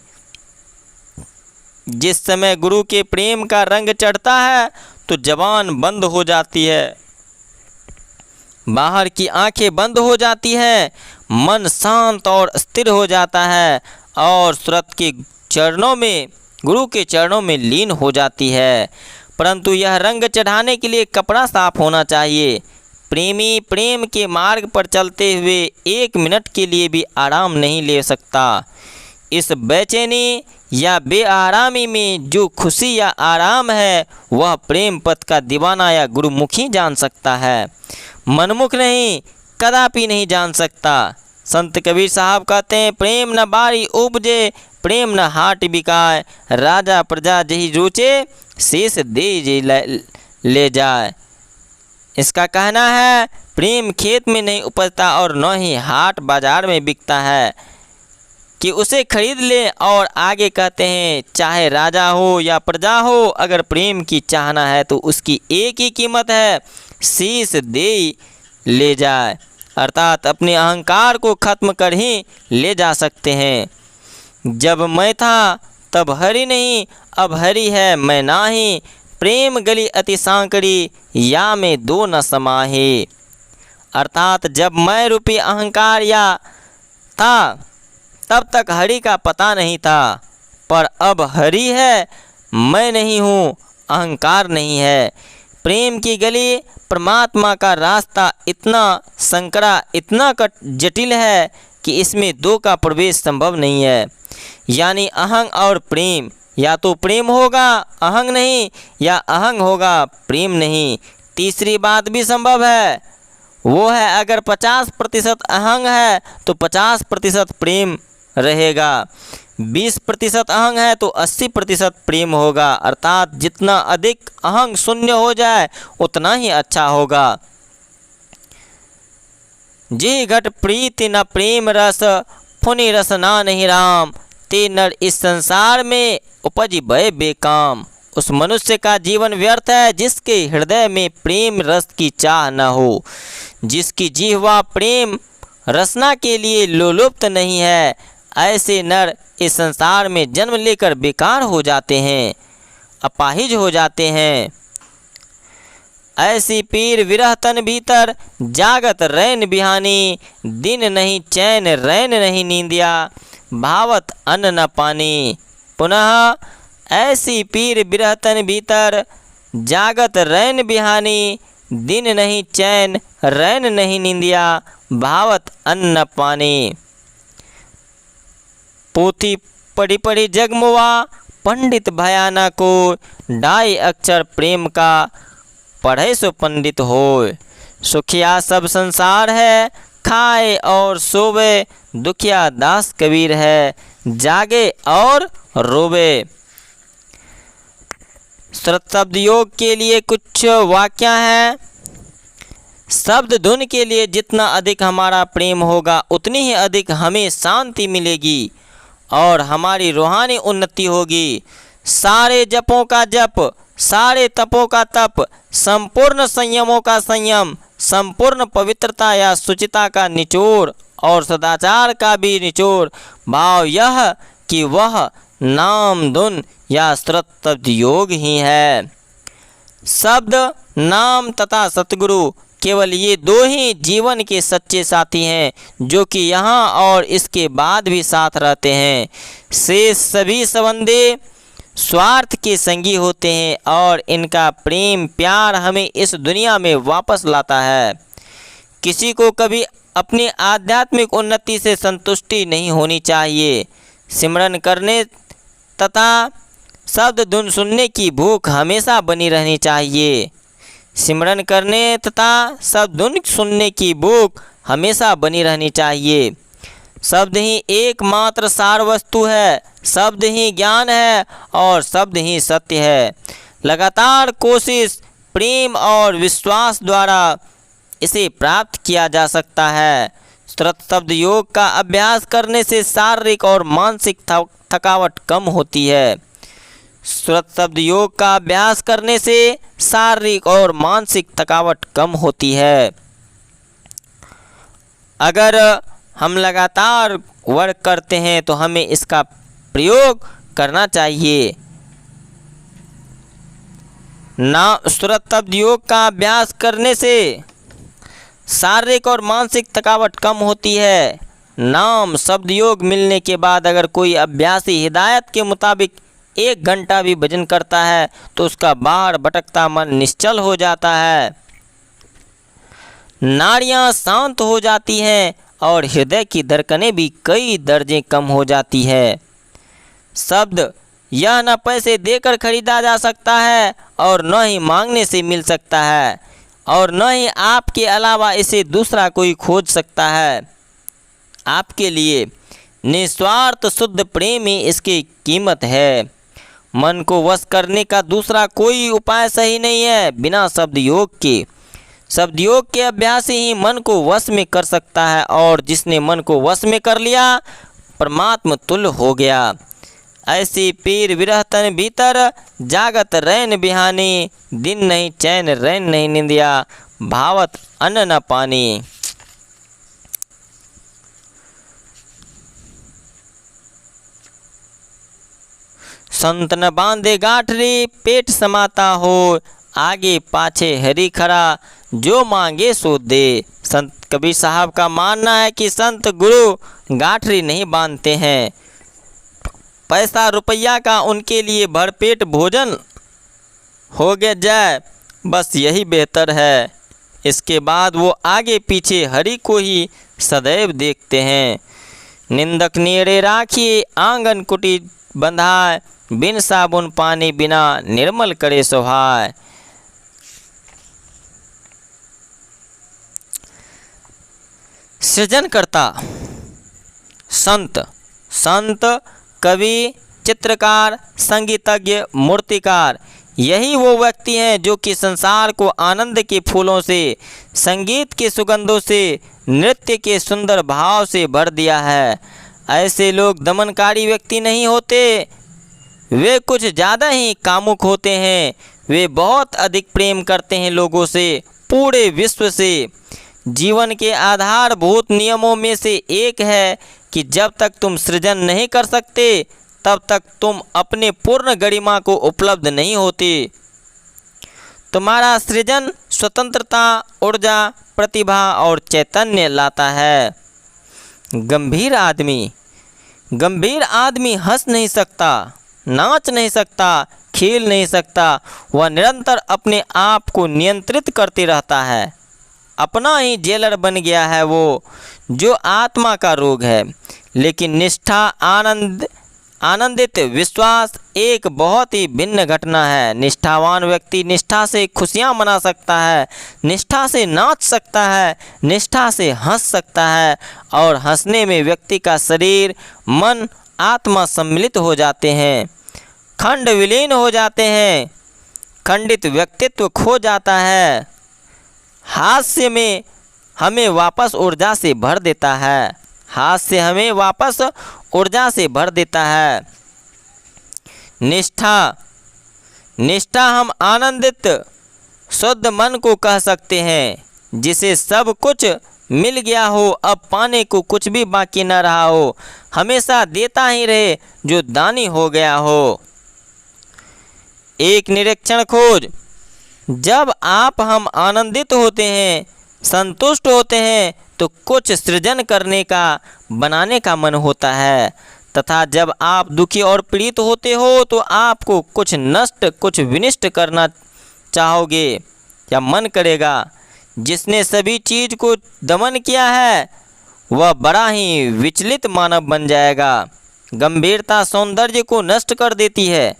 जिस समय गुरु के प्रेम का रंग चढ़ता है तो जबान बंद हो जाती है, बाहर की आंखें बंद हो जाती हैं, मन शांत और स्थिर हो जाता है और सूरत के चरणों में, गुरु के चरणों में लीन हो जाती है। परंतु यह रंग चढ़ाने के लिए कपड़ा साफ होना चाहिए। प्रेमी प्रेम के मार्ग पर चलते हुए एक मिनट के लिए भी आराम नहीं ले सकता। इस बेचैनी या बेआरामी में जो खुशी या आराम है वह प्रेम पथ का दीवाना या गुरुमुखी जान सकता है, मनमुख नहीं, कदापि नहीं जान सकता। संत कबीर साहब कहते हैं, प्रेम न बारी उपजे, प्रेम न हाट बिकाए, राजा प्रजा जही रोचे, शेष दे ले जाए। इसका कहना है प्रेम खेत में नहीं उपजता और न ही हाट बाजार में बिकता है कि उसे खरीद ले। और आगे कहते हैं, चाहे राजा हो या प्रजा हो, अगर प्रेम की चाहना है तो उसकी एक ही कीमत है, शीश दे ले जाए। अर्थात अपने अहंकार को खत्म कर ही ले जा सकते हैं। जब मैं था तब हरि नहीं, अब हरि है मैं नाही, प्रेम गली अति सांकड़ी, या में दो न समाहे। अर्थात जब मैं रूपी अहंकार या था तब तक हरि का पता नहीं था, पर अब हरि है, मैं नहीं हूँ, अहंकार नहीं है। प्रेम की गली, परमात्मा का रास्ता इतना संकरा, इतना जटिल है कि इसमें दो का प्रवेश संभव नहीं है। यानी अहंग और प्रेम, या तो प्रेम होगा अहंग नहीं, या अहंग होगा प्रेम नहीं। तीसरी बात भी संभव है, वो है अगर 50% अहंग है तो 50% प्रेम रहेगा, 20% अहंग है तो 80% प्रेम होगा। अर्थात जितना अधिक अहंग शून्य हो जाए उतना ही अच्छा होगा। जी घट प्रीति न प्रेम रस, फुनि रस ना नहीं राम, ते नर इस संसार में उपज भय बेकाम। उस मनुष्य का जीवन व्यर्थ है जिसके हृदय में प्रेम रस की चाह न हो, जिसकी जिह्वा प्रेम रसना के लिए लोलुप्त नहीं है। ऐसे नर इस संसार में जन्म लेकर बेकार हो जाते हैं, अपाहिज हो जाते हैं। ऐसी पीर विरह तन भीतर, जागत रैन बिहानी। दिन नहीं चैन रैन नहीं नींदिया, भावत अन्न न पानी। पुनः ऐसी पीर विरह तन भीतर, जागत रैन बिहानी। दिन नहीं चैन रैन नहीं नींदिया, भावत अन्न न पानी। पोथी पढ़ी पढ़ी जगमुआ, पंडित भया न को। ढाई अक्षर प्रेम का, पढ़े सो पंडित होय। सुखिया सब संसार है, खाए और सोवे। दुखिया दास कबीर है, जागे और रोवे। शब्द योग के लिए कुछ वाक्य हैं। शब्द धुन के लिए जितना अधिक हमारा प्रेम होगा, उतनी ही अधिक हमें शांति मिलेगी और हमारी रूहानी उन्नति होगी। सारे जपों का जप, सारे तपों का तप, संपूर्ण संयमों का संयम, संपूर्ण पवित्रता या शुचिता का निचोड़ और सदाचार का भी निचोड़ भाव यह कि वह नाम धुन या शब्द योग ही है। शब्द, नाम तथा सतगुरु केवल ये दो ही जीवन के सच्चे साथी हैं, जो कि यहाँ और इसके बाद भी साथ रहते हैं। शेष सभी संबंधी स्वार्थ के संगी होते हैं और इनका प्रेम प्यार हमें इस दुनिया में वापस लाता है। किसी को कभी अपनी आध्यात्मिक उन्नति से संतुष्टि नहीं होनी चाहिए। सिमरन करने तथा शब्द धुन सुनने की भूख हमेशा बनी रहनी चाहिए। सिमरन करने तथा शब्द धुन सुनने की भूख हमेशा बनी रहनी चाहिए। शब्द ही एकमात्र सार वस्तु है, शब्द ही ज्ञान है और शब्द ही सत्य है। लगातार कोशिश, प्रेम और विश्वास द्वारा इसे प्राप्त किया जा सकता है। शब्द योग का अभ्यास करने से शारीरिक और मानसिक थकावट कम होती है। शब्द योग का अभ्यास करने से शारीरिक और मानसिक थकावट कम होती है। अगर हम लगातार वर्क करते हैं तो हमें इसका प्रयोग करना चाहिए। शब्द योग का अभ्यास करने से शारीरिक और मानसिक थकावट कम होती है। नाम शब्द योग मिलने के बाद अगर कोई अभ्यासी हिदायत के मुताबिक 1 घंटा भी भजन करता है तो उसका बाहर भटकता मन निश्चल हो जाता है, नाड़ियाँ शांत हो जाती हैं और हृदय की धड़कनें भी कई दर्जे कम हो जाती है। शब्द यह न पैसे देकर खरीदा जा सकता है और न ही मांगने से मिल सकता है और न ही आपके अलावा इसे दूसरा कोई खोज सकता है। आपके लिए निस्वार्थ शुद्ध प्रेम ही इसकी कीमत है। मन को वश करने का दूसरा कोई उपाय सही नहीं है बिना शब्द योग के। शब्द योग के अभ्यास ही मन को वश में कर सकता है और जिसने मन को वश में कर लिया परमात्म तुल्य हो गया। ऐसी पीर विरह तन भीतर, जागत रैन बिहानी। दिन नहीं चैन रैन नहीं निंदिया, भावत अन्न न पानी। संत न बांधे गाठरी, पेट समाता हो। आगे पाछे हरी खरा, जो मांगे सो दे। संत कबीर साहब का मानना है कि संत गुरु गाठरी नहीं बांधते हैं। पैसा रुपया का उनके लिए भरपेट भोजन हो गया जाए, बस यही बेहतर है। इसके बाद वो आगे पीछे हरि को ही सदैव देखते हैं। निंदक नेड़े राखिए, आंगन कुटी बंधाए। बिन साबुन पानी बिना, निर्मल करे सुहाए। सृजनकर्ता संत कवि, चित्रकार, संगीतज्ञ, मूर्तिकार, यही वो व्यक्ति हैं जो कि संसार को आनंद के फूलों से, संगीत के सुगंधों से, नृत्य के सुंदर भाव से भर दिया है। ऐसे लोग दमनकारी व्यक्ति नहीं होते, वे कुछ ज़्यादा ही कामुक होते हैं। वे बहुत अधिक प्रेम करते हैं लोगों से, पूरे विश्व से। जीवन के आधारभूत नियमों में से एक है कि जब तक तुम सृजन नहीं कर सकते तब तक तुम अपने पूर्ण गरिमा को उपलब्ध नहीं होते। तुम्हारा सृजन स्वतंत्रता, ऊर्जा, प्रतिभा और चैतन्य लाता है। गंभीर आदमी हंस नहीं सकता, नाच नहीं सकता, खेल नहीं सकता। वह निरंतर अपने आप को नियंत्रित करते रहता है। अपना ही जेलर बन गया है वो, जो आत्मा का रोग है। लेकिन निष्ठा, आनंदित विश्वास एक बहुत ही भिन्न घटना है। निष्ठावान व्यक्ति निष्ठा से खुशियाँ मना सकता है, निष्ठा से नाच सकता है, निष्ठा से हंस सकता है और हंसने में व्यक्ति का शरीर, मन, आत्मा सम्मिलित हो जाते हैं, खंड विलीन हो जाते हैं, खंडित व्यक्तित्व खो जाता है। हास्य में हमें वापस ऊर्जा से भर देता है, हास्य हमें वापस ऊर्जा से भर देता है। निष्ठा हम आनंदित शुद्ध मन को कह सकते हैं, जिसे सब कुछ मिल गया हो, अब पाने को कुछ भी बाकी न रहा हो, हमेशा देता ही रहे, जो दानी हो गया हो। एक निरीक्षण खोज। जब हम आनंदित होते हैं, संतुष्ट होते हैं, तो कुछ सृजन करने का, बनाने का मन होता है, तथा जब आप दुखी और पीड़ित होते हो तो आपको कुछ नष्ट, कुछ विनिष्ट करना चाहोगे या मन करेगा। जिसने सभी चीज़ को दमन किया है वह बड़ा ही विचलित मानव बन जाएगा। गंभीरता सौंदर्य को नष्ट कर देती है,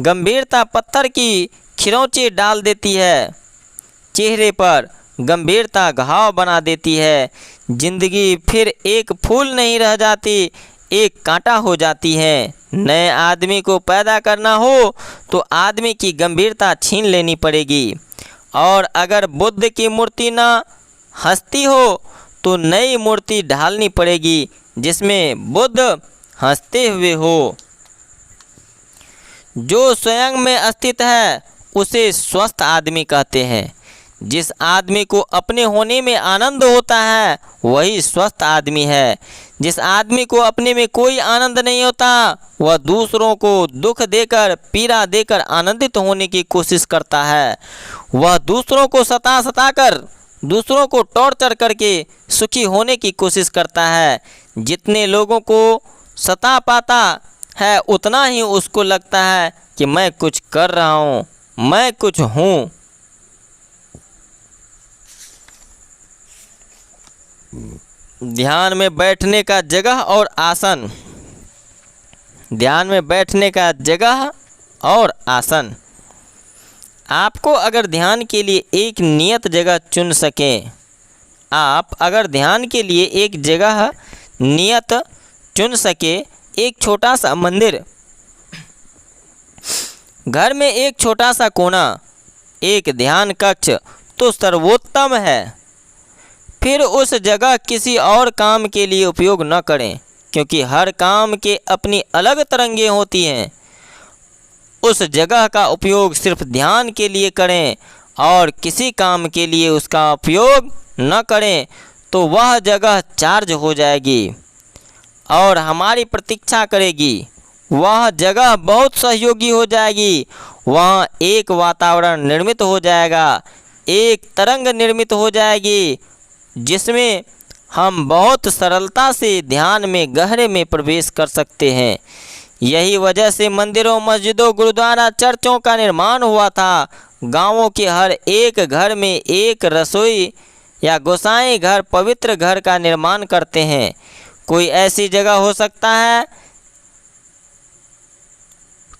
गंभीरता पत्थर की खिरौचे डाल देती है, चेहरे पर गंभीरता घाव बना देती है। जिंदगी फिर एक फूल नहीं रह जाती, एक कांटा हो जाती है। नए आदमी को पैदा करना हो तो आदमी की गंभीरता छीन लेनी पड़ेगी, और अगर बुद्ध की मूर्ति ना हंसती हो तो नई मूर्ति ढालनी पड़ेगी जिसमें बुद्ध हंसते हुए हो। जो स्वयं में स्थित है उसे स्वस्थ आदमी कहते हैं। जिस आदमी को अपने होने में आनंद होता है वही स्वस्थ आदमी है। जिस आदमी को अपने में कोई आनंद नहीं होता वह दूसरों को दुख देकर, पीड़ा देकर आनंदित होने की कोशिश करता है। वह दूसरों को सता कर, दूसरों को टॉर्चर करके सुखी होने की कोशिश करता है। जितने लोगों को सता पाता है उतना ही उसको लगता है कि मैं कुछ कर रहा हूँ, मैं कुछ हूँ। ध्यान में बैठने का जगह और आसन। ध्यान में बैठने का जगह और आसन। आपको अगर ध्यान के लिए एक नियत जगह चुन सकें, आप अगर ध्यान के लिए एक जगह नियत चुन सके, एक छोटा सा मंदिर, घर में एक छोटा सा कोना, एक ध्यान कक्ष तो सर्वोत्तम है। फिर उस जगह किसी और काम के लिए उपयोग न करें, क्योंकि हर काम के अपनी अलग तरंगें होती हैं। उस जगह का उपयोग सिर्फ ध्यान के लिए करें और किसी काम के लिए उसका उपयोग न करें तो वह जगह चार्ज हो जाएगी और हमारी प्रतीक्षा करेगी। वह जगह बहुत सहयोगी हो जाएगी। वहाँ एक वातावरण निर्मित हो जाएगा, एक तरंग निर्मित हो जाएगी जिसमें हम बहुत सरलता से ध्यान में गहरे में प्रवेश कर सकते हैं। यही वजह से मंदिरों, मस्जिदों, गुरुद्वारा, चर्चों का निर्माण हुआ था। गांवों के हर एक घर में एक रसोई या गोसाई घर, पवित्र घर का निर्माण करते हैं। कोई ऐसी जगह हो सकता है,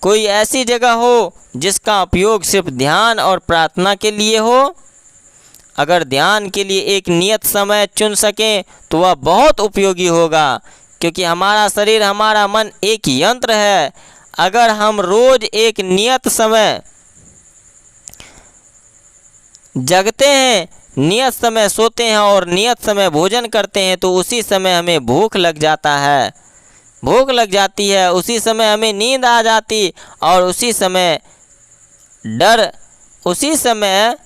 कोई ऐसी जगह हो जिसका उपयोग सिर्फ ध्यान और प्रार्थना के लिए हो। अगर ध्यान के लिए एक नियत समय चुन सकें तो वह बहुत उपयोगी होगा, क्योंकि हमारा शरीर, हमारा मन एक यंत्र है। अगर हम रोज एक नियत समय जगते हैं, नियत समय सोते हैं और नियत समय भोजन करते हैं तो उसी समय हमें भूख लग जाता है, भूख लग जाती है, उसी समय हमें नींद आ जाती और उसी समय डर, उसी समय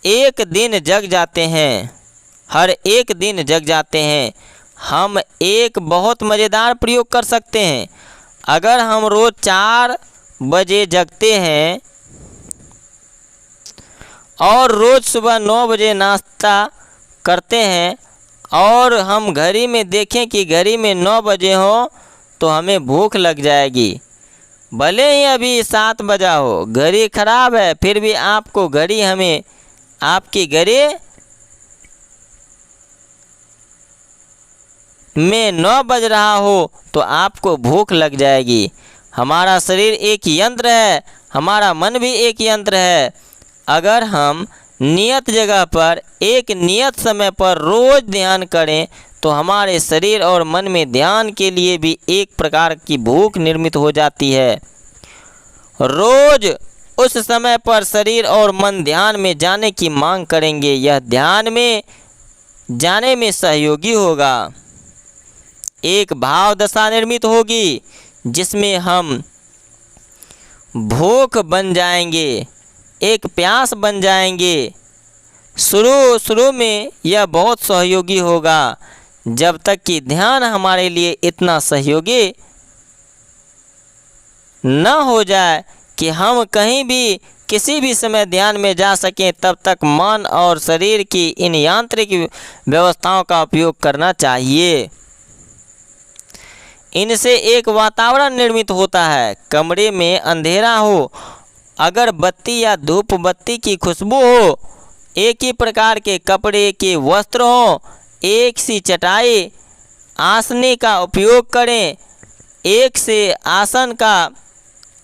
एक दिन जग जाते हैं, हर एक दिन जग जाते हैं। हम एक बहुत मज़ेदार प्रयोग कर सकते हैं। अगर हम रोज़ 4 बजे जगते हैं और रोज़ सुबह 9 बजे नाश्ता करते हैं और हम घड़ी में देखें कि घड़ी में 9 बजे हो तो हमें भूख लग जाएगी, भले ही अभी 7 बजा हो। घड़ी ख़राब है फिर भी आपको घड़ी हमें आपकी घड़ी में 9 बज रहा हो तो आपको भूख लग जाएगी। हमारा शरीर एक यंत्र है, हमारा मन भी एक यंत्र है। अगर हम नियत जगह पर एक नियत समय पर रोज़ ध्यान करें तो हमारे शरीर और मन में ध्यान के लिए भी एक प्रकार की भूख निर्मित हो जाती है। रोज़ उस समय पर शरीर और मन ध्यान में जाने की मांग करेंगे। यह ध्यान में जाने में सहयोगी होगा। एक भाव दशा निर्मित होगी जिसमें हम भूख बन जाएंगे, एक प्यास बन जाएंगे। शुरू में यह बहुत सहयोगी होगा, जब तक कि ध्यान हमारे लिए इतना सहयोगी न हो जाए कि हम कहीं भी किसी भी समय ध्यान में जा सकें, तब तक मन और शरीर की इन यांत्रिक व्यवस्थाओं का उपयोग करना चाहिए। इनसे एक वातावरण निर्मित होता है। कमरे में अंधेरा हो, अगर बत्ती या धूप बत्ती की खुशबू हो, एक ही प्रकार के कपड़े के वस्त्र हों, एक सी चटाई आसने का उपयोग करें, एक से आसन का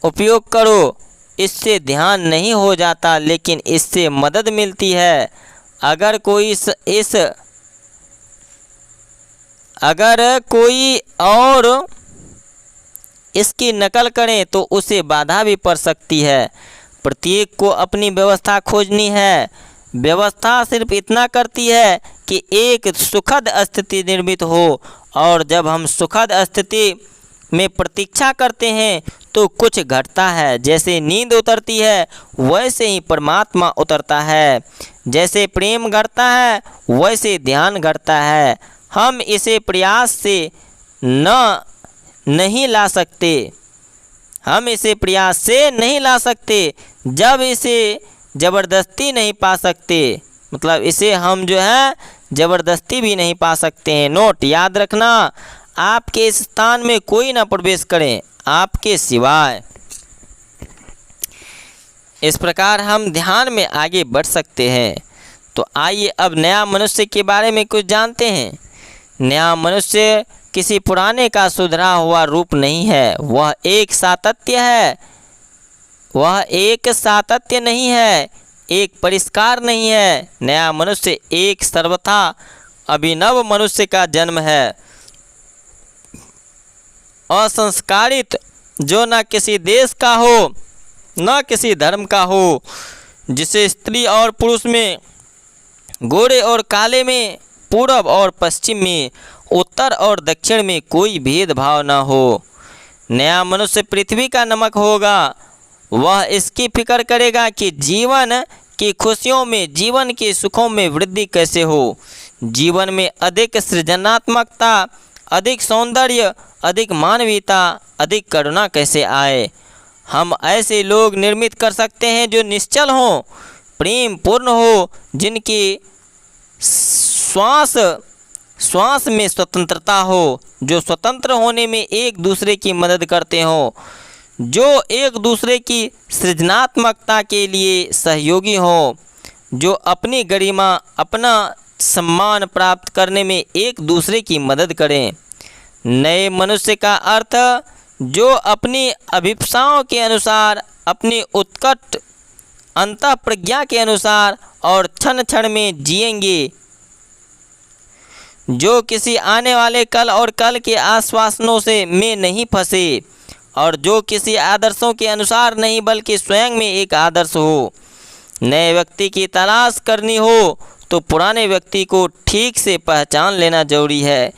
उपयोग करो। इससे ध्यान नहीं हो जाता, लेकिन इससे मदद मिलती है। अगर कोई और इसकी नकल करें तो उसे बाधा भी पड़ सकती है। प्रत्येक को अपनी व्यवस्था खोजनी है। व्यवस्था सिर्फ इतना करती है कि एक सुखद स्थिति निर्मित हो, और जब हम सुखद स्थिति में प्रतीक्षा करते हैं तो कुछ घटता है। जैसे नींद उतरती है वैसे ही परमात्मा उतरता है, जैसे प्रेम घटता है वैसे ध्यान घटता है। हम इसे प्रयास से नहीं ला सकते, हम इसे प्रयास से नहीं ला सकते, जब इसे ज़बरदस्ती नहीं पा सकते, मतलब इसे हम जो है ज़बरदस्ती भी नहीं पा सकते हैं। नोट याद रखना, आपके इस स्थान में कोई ना प्रवेश करें आपके सिवाय। इस प्रकार हम ध्यान में आगे बढ़ सकते हैं। तो आइए अब नया मनुष्य के बारे में कुछ जानते हैं। नया मनुष्य किसी पुराने का सुधरा हुआ रूप नहीं है, वह एक सातत्य है। वह एक सातत्य नहीं है, एक परिष्कार नहीं है। नया मनुष्य एक सर्वथा अभिनव मनुष्य का जन्म है, असंस्कारित, जो न किसी देश का हो न किसी धर्म का हो, जिसे स्त्री और पुरुष में, गोरे और काले में, पूर्व और पश्चिम में, उत्तर और दक्षिण में कोई भेदभाव न हो। नया मनुष्य पृथ्वी का नमक होगा। वह इसकी फिक्र करेगा कि जीवन की खुशियों में, जीवन के सुखों में वृद्धि कैसे हो, जीवन में अधिक सृजनात्मकता, अधिक सौंदर्य, अधिक मानवीयता, अधिक करुणा कैसे आए। हम ऐसे लोग निर्मित कर सकते हैं जो निश्चल हों, प्रेम पूर्ण हो, जिनकी श्वास में स्वतंत्रता हो, जो स्वतंत्र होने में एक दूसरे की मदद करते हों, जो एक दूसरे की सृजनात्मकता के लिए सहयोगी हों, जो अपनी गरिमा, अपना सम्मान प्राप्त करने में एक दूसरे की मदद करें। नए मनुष्य का अर्थ जो अपनी अभिप्साओं के अनुसार, अपनी उत्कट अंतःप्रज्ञा के अनुसार और क्षण क्षण में जिएंगे, जो किसी आने वाले कल और कल के आश्वासनों से में नहीं फंसे, और जो किसी आदर्शों के अनुसार नहीं बल्कि स्वयं में एक आदर्श हो। नए व्यक्ति की तलाश करनी हो तो पुराने व्यक्ति को ठीक से पहचान लेना जरूरी है,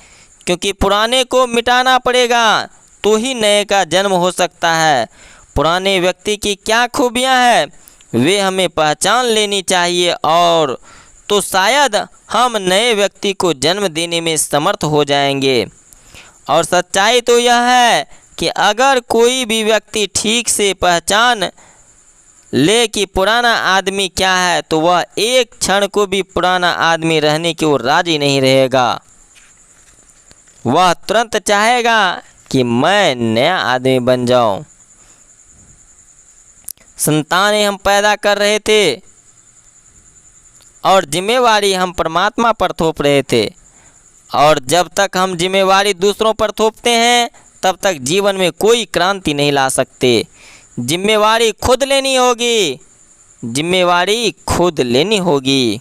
क्योंकि पुराने को मिटाना पड़ेगा तो ही नए का जन्म हो सकता है। पुराने व्यक्ति की क्या खूबियां हैं वे हमें पहचान लेनी चाहिए, और तो शायद हम नए व्यक्ति को जन्म देने में समर्थ हो जाएंगे। और सच्चाई तो यह है कि अगर कोई भी व्यक्ति ठीक से पहचान ले कि पुराना आदमी क्या है, तो वह एक क्षण को भी पुराना आदमी रहने की ओर राजी नहीं रहेगा। वह तुरंत चाहेगा कि मैं नया आदमी बन जाऊं। संतानें हम पैदा कर रहे थे और जिम्मेवारी हम परमात्मा पर थोप रहे थे, और जब तक हम जिम्मेवारी दूसरों पर थोपते हैं तब तक जीवन में कोई क्रांति नहीं ला सकते। जिम्मेवारी खुद लेनी होगी, जिम्मेवारी खुद लेनी होगी।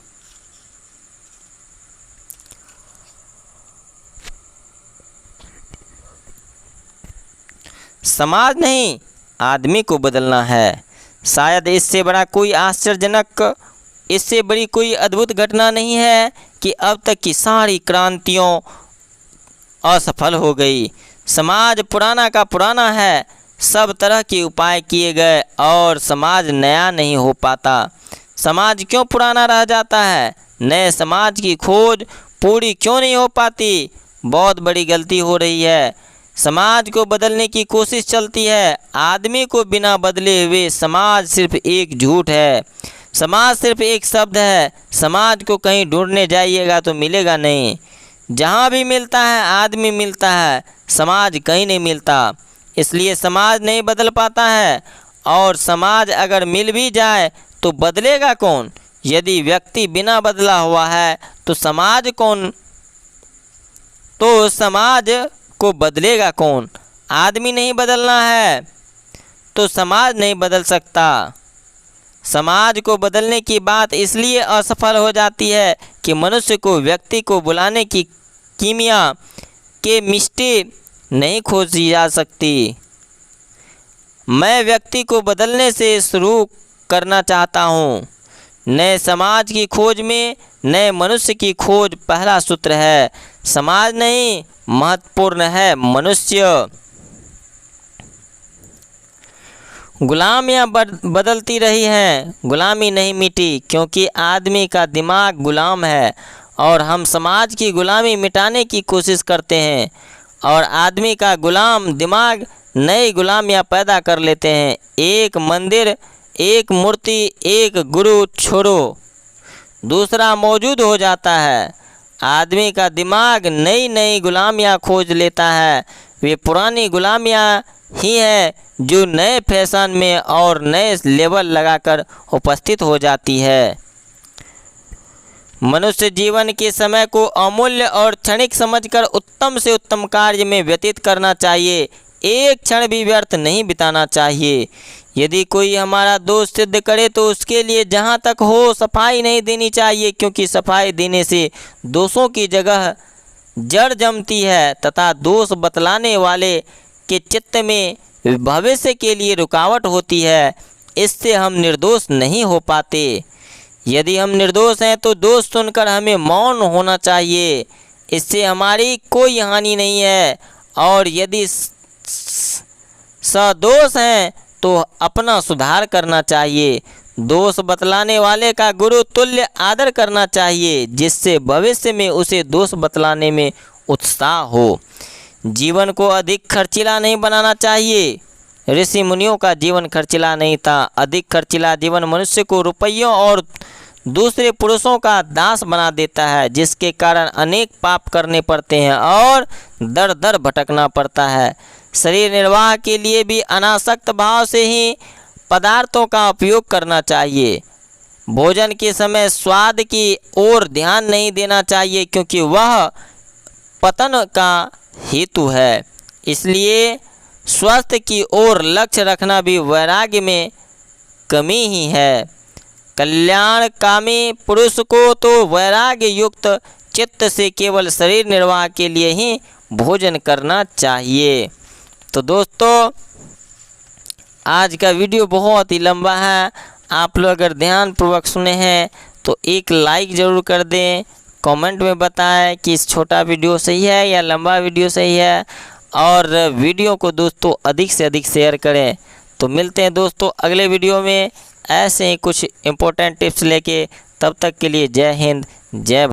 समाज नहीं, आदमी को बदलना है। शायद इससे बड़ा कोई आश्चर्यजनक, इससे बड़ी कोई अद्भुत घटना नहीं है कि अब तक की सारी क्रांतियों असफल हो गई। समाज पुराना का पुराना है, सब तरह के उपाय किए गए और समाज नया नहीं हो पाता। समाज क्यों पुराना रह जाता है? नए समाज की खोज पूरी क्यों नहीं हो पाती? बहुत बड़ी गलती हो रही है। समाज को बदलने की कोशिश चलती है। आदमी को बिना बदले हुए समाज सिर्फ एक झूठ है। समाज सिर्फ एक शब्द है। समाज को कहीं ढूंढने जाइएगा तो मिलेगा नहीं। जहाँ भी मिलता है आदमी मिलता है, समाज कहीं नहीं मिलता। इसलिए समाज नहीं बदल पाता है, और समाज अगर मिल भी जाए तो बदलेगा कौन? यदि व्यक्ति बिना बदला हुआ है तो समाज को बदलेगा कौन? आदमी नहीं बदलना है तो समाज नहीं बदल सकता। समाज को बदलने की बात इसलिए असफल हो जाती है कि मनुष्य को व्यक्ति को बुलाने की कीमिया के मिष्टी नहीं खोजी जा सकती। मैं व्यक्ति को बदलने से शुरू करना चाहता हूँ। नए समाज की खोज में नए मनुष्य की खोज पहला सूत्र है। समाज नहीं, महत्वपूर्ण है मनुष्य। गुलामियाँ बदलती रही हैं, गुलामी नहीं मिटी, क्योंकि आदमी का दिमाग गुलाम है और हम समाज की गुलामी मिटाने की कोशिश करते हैं, और आदमी का गुलाम दिमाग नई गुलामियाँ पैदा कर लेते हैं। एक मंदिर, एक मूर्ति, एक गुरु छोड़ो दूसरा मौजूद हो जाता है। आदमी का दिमाग नई नई गुलामियाँ खोज लेता है। वे पुरानी गुलामियाँ ही है जो नए फैशन में और नए लेबल लगाकर उपस्थित हो जाती है। मनुष्य जीवन के समय को अमूल्य और क्षणिक समझकर उत्तम से उत्तम कार्य में व्यतीत करना चाहिए। एक क्षण भी व्यर्थ नहीं बिताना चाहिए। यदि कोई हमारा दोष सिद्ध करे तो उसके लिए जहाँ तक हो सफाई नहीं देनी चाहिए, क्योंकि सफाई देने से दोषों की जगह जड़ जमती है तथा दोष बतलाने वाले के चित्त में भविष्य के लिए रुकावट होती है। इससे हम निर्दोष नहीं हो पाते। यदि हम निर्दोष हैं तो दोष सुनकर हमें मौन होना चाहिए, इससे हमारी कोई हानि नहीं है। और यदि सदोष हैं तो अपना सुधार करना चाहिए। दोष बतलाने वाले का गुरु तुल्य आदर करना चाहिए, जिससे भविष्य में उसे दोष बतलाने में उत्साह हो। जीवन को अधिक खर्चीला नहीं बनाना चाहिए। ऋषि मुनियों का जीवन खर्चीला नहीं था। अधिक खर्चीला जीवन मनुष्य को रुपयों और दूसरे पुरुषों का दास बना देता है, जिसके कारण अनेक पाप करने पड़ते हैं और दर दर भटकना पड़ता है। शरीर निर्वाह के लिए भी अनासक्त भाव से ही पदार्थों का उपयोग करना चाहिए। भोजन के समय स्वाद की ओर ध्यान नहीं देना चाहिए, क्योंकि वह पतन का हेतु है। इसलिए स्वास्थ्य की ओर लक्ष्य रखना भी वैराग्य में कमी ही है। कल्याणकामी पुरुष को तो वैराग्य युक्त चित्त से केवल शरीर निर्वाह के लिए ही भोजन करना चाहिए। तो दोस्तों, आज का वीडियो बहुत ही लंबा है। आप लोग अगर ध्यानपूर्वक सुने हैं तो एक लाइक ज़रूर कर दें। कमेंट में बताएं कि इस छोटा वीडियो सही है या लंबा वीडियो सही है, और वीडियो को दोस्तों अधिक से अधिक शेयर करें। तो मिलते हैं दोस्तों अगले वीडियो में ऐसे ही कुछ इम्पोर्टेंट टिप्स लेके। तब तक के लिए जय हिंद, जय भारत।